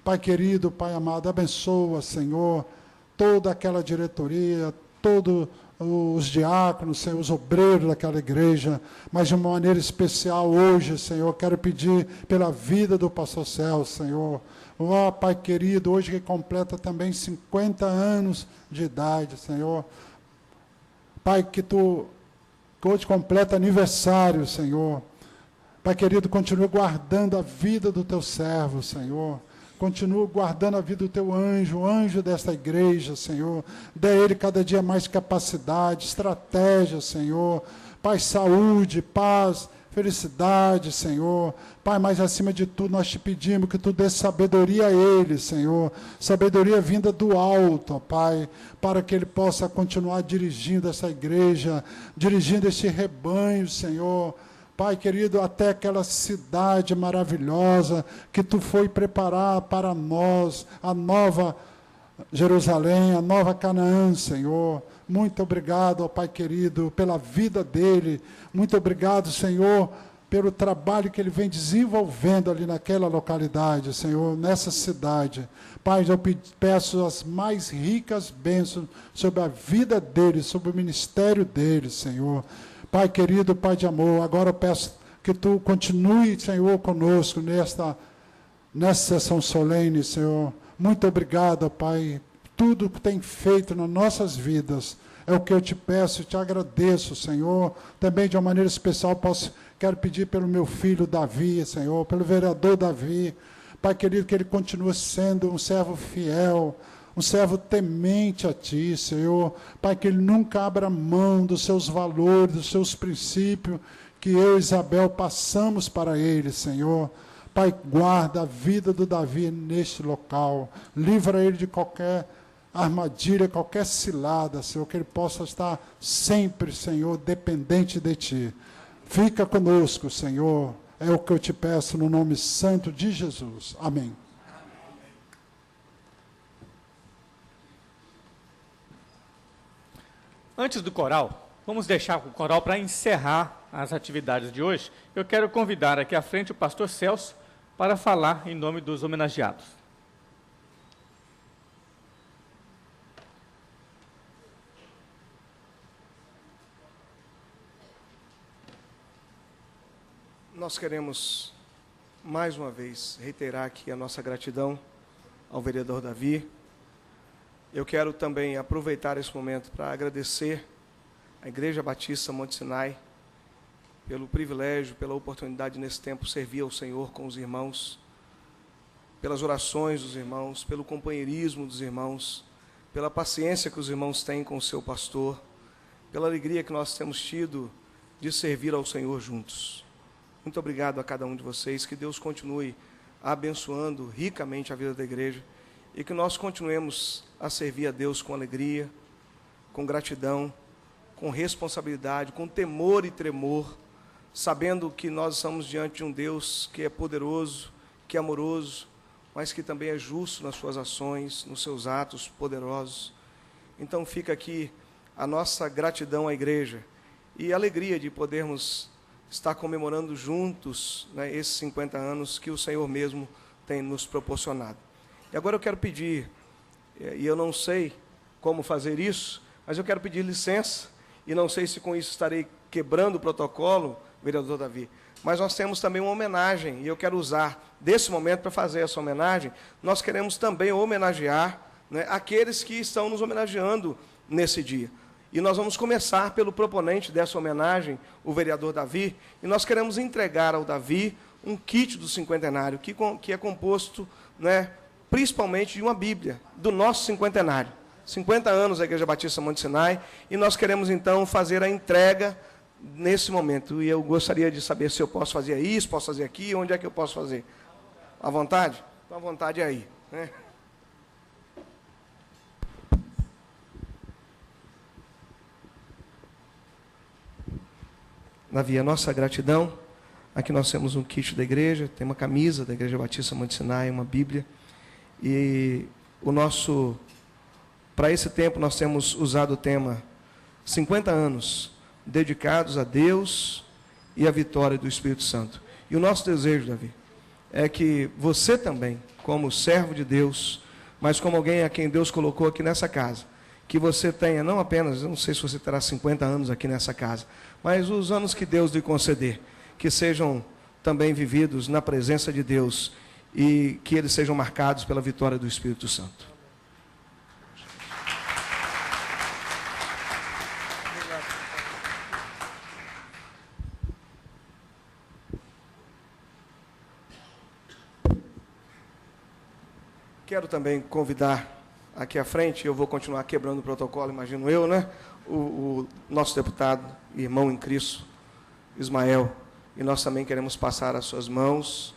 Pai querido, Pai amado, abençoa, Senhor, toda aquela diretoria, todos os diáconos, Senhor, os obreiros daquela igreja, mas de uma maneira especial hoje, Senhor, quero pedir pela vida do pastor Celso, Senhor. Ó, Pai querido, hoje que completa também 50 anos de idade, Senhor. Pai, que hoje completa aniversário, Senhor. Pai querido, continue guardando a vida do Teu servo, Senhor. Continua guardando a vida do Teu anjo, o anjo desta igreja, Senhor. Dê a ele cada dia mais capacidade, estratégia, Senhor. Pai, saúde, paz, felicidade, Senhor. Pai, mas acima de tudo nós Te pedimos que Tu dê sabedoria a ele, Senhor. Sabedoria vinda do alto, ó Pai, para que ele possa continuar dirigindo essa igreja, dirigindo este rebanho, Senhor. Pai querido, até aquela cidade maravilhosa que Tu foi preparar para nós, a nova Jerusalém, a nova Canaã, Senhor. Muito obrigado, ó Pai querido, pela vida dele. Muito obrigado, Senhor, pelo trabalho que ele vem desenvolvendo ali naquela localidade, Senhor, nessa cidade. Pai, eu peço as mais ricas bênçãos sobre a vida dele, sobre o ministério dele, Senhor. Pai querido, Pai de amor, agora eu peço que Tu continue, Senhor, conosco nessa sessão solene, Senhor. Muito obrigado, Pai. Tudo que tem feito nas nossas vidas é o que eu Te peço e Te agradeço, Senhor. Também de uma maneira especial quero pedir pelo meu filho Davi, Senhor, pelo vereador Davi. Pai querido, que ele continue sendo um servo fiel, um servo temente a Ti, Senhor. Pai, que ele nunca abra mão dos seus valores, dos seus princípios, que eu e Isabel passamos para ele, Senhor. Pai, guarda a vida do Davi neste local. Livra ele de qualquer armadilha, qualquer cilada, Senhor, que ele possa estar sempre, Senhor, dependente de Ti. Fica conosco, Senhor. É o que eu Te peço no nome santo de Jesus. Amém. Antes do coral, vamos deixar o coral para encerrar as atividades de hoje. Eu quero convidar aqui à frente o pastor Celso para falar em nome dos homenageados. Nós queremos, mais uma vez, reiterar aqui a nossa gratidão ao vereador Davi. Eu quero também aproveitar esse momento para agradecer à Igreja Batista Monte Sinai pelo privilégio, pela oportunidade nesse tempo servir ao Senhor com os irmãos, pelas orações dos irmãos, pelo companheirismo dos irmãos, pela paciência que os irmãos têm com o seu pastor, pela alegria que nós temos tido de servir ao Senhor juntos. Muito obrigado a cada um de vocês, que Deus continue abençoando ricamente a vida da igreja e que nós continuemos a servir a Deus com alegria, com gratidão, com responsabilidade, com temor e tremor, sabendo que nós estamos diante de um Deus que é poderoso, que é amoroso, mas que também é justo nas suas ações, nos seus atos poderosos. Então fica aqui a nossa gratidão à igreja e a alegria de podermos estar comemorando juntos, né, esses 50 anos que o Senhor mesmo tem nos proporcionado. E agora eu quero pedir, e eu não sei como fazer isso, mas eu quero pedir licença e não sei se com isso estarei quebrando o protocolo, vereador Davi, mas nós temos também uma homenagem, e eu quero usar desse momento para fazer essa homenagem. Nós queremos também homenagear, né, aqueles que estão nos homenageando nesse dia. E nós vamos começar pelo proponente dessa homenagem, o vereador Davi, e nós queremos entregar ao Davi um kit do cinquentenário, que é composto, né, principalmente de uma Bíblia, do nosso cinquentenário. 50 anos da Igreja Batista Monte Sinai, e nós queremos, então, fazer a entrega nesse momento. E eu gostaria de saber se eu posso fazer isso, posso fazer aqui, onde é que eu posso fazer? À vontade? Então, à vontade aí, né? Davi, a nossa gratidão. Aqui nós temos um kit da igreja, tem uma camisa da Igreja Batista Monte Sinai, uma Bíblia. E para esse tempo nós temos usado o tema 50 anos dedicados a Deus e à vitória do Espírito Santo. E o nosso desejo, Davi, é que você também, como servo de Deus, mas como alguém a quem Deus colocou aqui nessa casa, que você tenha, não apenas, eu não sei se você terá 50 anos aqui nessa casa, mas os anos que Deus lhe conceder, que sejam também vividos na presença de Deus e que eles sejam marcados pela vitória do Espírito Santo. Quero também convidar aqui à frente, eu vou continuar quebrando o protocolo, imagino eu, né? O nosso deputado, irmão em Cristo, Ismael, e nós também queremos passar às suas mãos,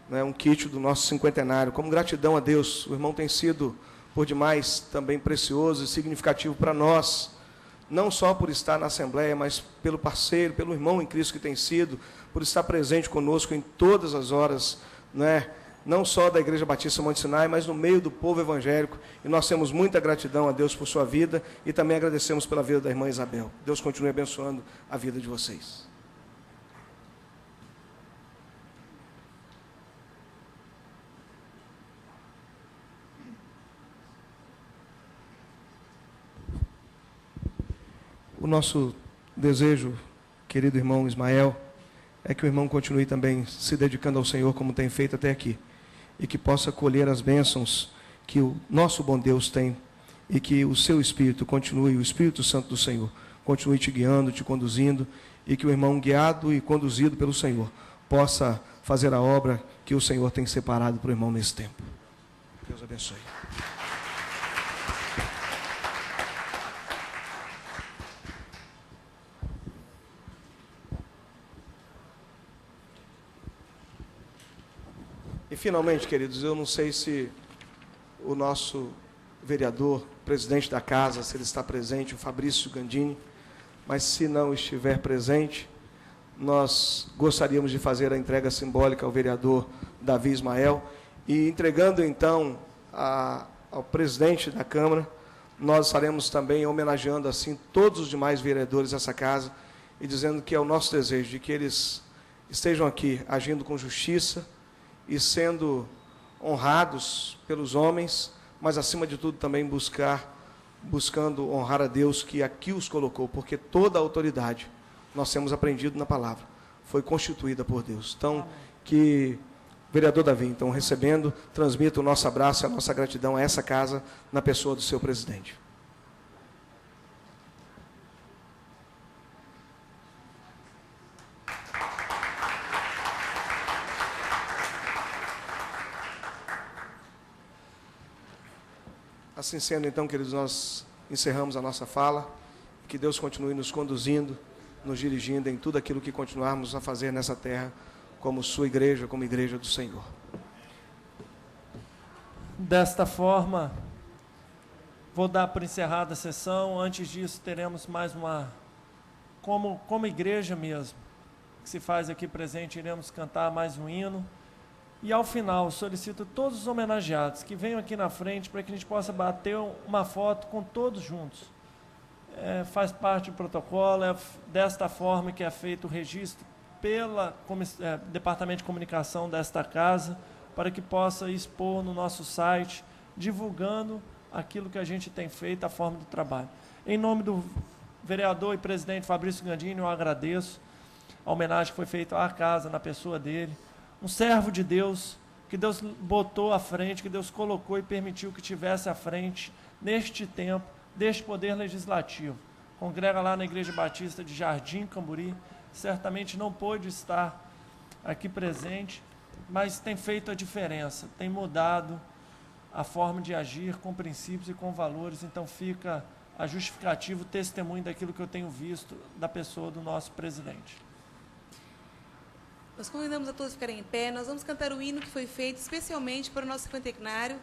né, um kit do nosso cinquentenário, como gratidão a Deus. O irmão tem sido, por demais, também precioso e significativo para nós, não só por estar na Assembleia, mas pelo parceiro, pelo irmão em Cristo que tem sido, por estar presente conosco em todas as horas, né, não só da Igreja Batista Monte Sinai, mas no meio do povo evangélico. E nós temos muita gratidão a Deus por sua vida e também agradecemos pela vida da irmã Isabel. Deus continue abençoando a vida de vocês. O nosso desejo, querido irmão Ismael, é que o irmão continue também se dedicando ao Senhor como tem feito até aqui, e que possa colher as bênçãos que o nosso bom Deus tem, e que o seu Espírito continue, o Espírito Santo do Senhor, continue te guiando, te conduzindo, e que o irmão, guiado e conduzido pelo Senhor, possa fazer a obra que o Senhor tem separado para o irmão nesse tempo. Deus abençoe. E, finalmente, queridos, eu não sei se o nosso vereador, presidente da casa, se ele está presente, o Fabrício Gandini, mas se não estiver presente, nós gostaríamos de fazer a entrega simbólica ao vereador Davi Ismael, e entregando, então, ao presidente da Câmara, nós estaremos também homenageando, assim, todos os demais vereadores dessa casa, e dizendo que é o nosso desejo de que eles estejam aqui agindo com justiça, e sendo honrados pelos homens, mas acima de tudo também buscando honrar a Deus que aqui os colocou, porque toda a autoridade, nós temos aprendido na palavra, foi constituída por Deus. Então, que vereador Davi, então, recebendo, transmita o nosso abraço e a nossa gratidão a essa casa, na pessoa do seu presidente. Assim sendo, então, queridos, nós encerramos a nossa fala. Que Deus continue nos conduzindo, nos dirigindo em tudo aquilo que continuarmos a fazer nessa terra, como sua igreja, como igreja do Senhor. Desta forma, vou dar por encerrada a sessão. Antes disso, teremos mais uma, como igreja mesmo, que se faz aqui presente, iremos cantar mais um hino. E ao final, solicito todos os homenageados que venham aqui na frente para que a gente possa bater uma foto com todos juntos. Faz parte do protocolo, é desta forma que é feito o registro pelo Departamento de Comunicação desta casa, para que possa expor no nosso site, divulgando aquilo que a gente tem feito, a forma do trabalho. Em nome do vereador e presidente Fabrício Gandini, eu agradeço a homenagem que foi feita à casa, na pessoa dele. Um servo de Deus, que Deus botou à frente, que Deus colocou e permitiu que tivesse à frente, neste tempo, deste poder legislativo. Congrega lá na Igreja Batista de Jardim Camburi, certamente não pôde estar aqui presente, mas tem feito a diferença, tem mudado a forma de agir com princípios e com valores, então fica a justificativa, o testemunho daquilo que eu tenho visto da pessoa do nosso presidente. Nós convidamos a todos a ficarem em pé. Nós vamos cantar o hino que foi feito especialmente para o nosso cinquentenário.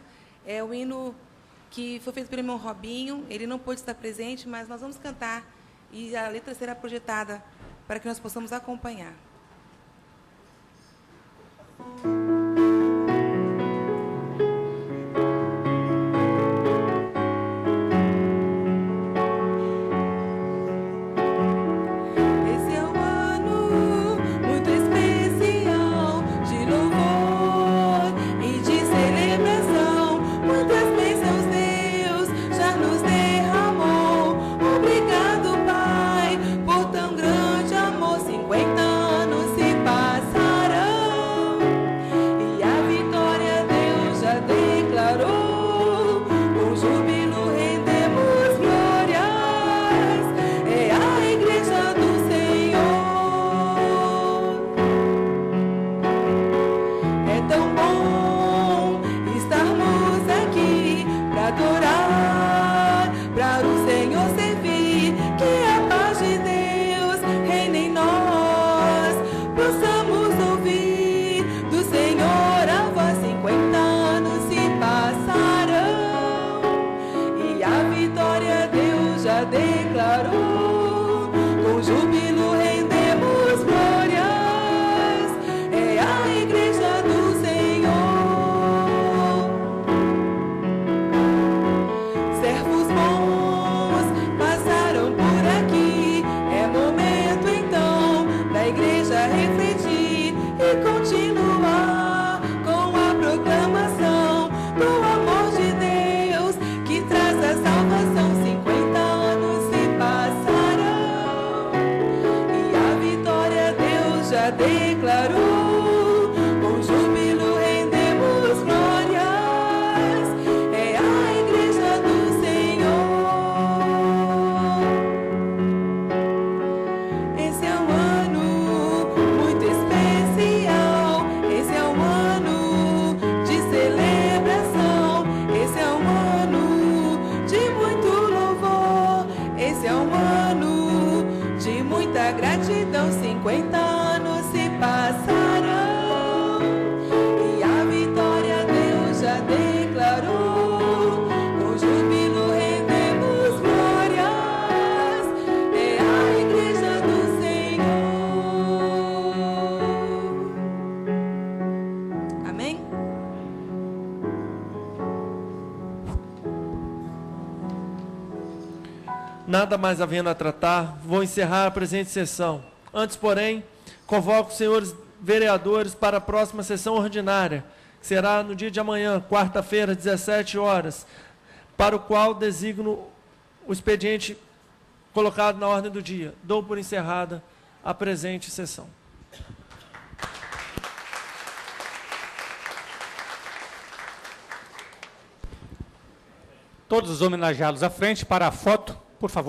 É o hino que foi feito pelo irmão Robinho. Ele não pôde estar presente, mas nós vamos cantar e a letra será projetada para que nós possamos acompanhar. Nada mais havendo a tratar, vou encerrar a presente sessão. Antes, porém, convoco os senhores vereadores para a próxima sessão ordinária, que será no dia de amanhã, quarta-feira, 17 horas, para o qual designo o expediente colocado na ordem do dia. Dou por encerrada a presente sessão. Todos os homenageados à frente para a foto, por favor.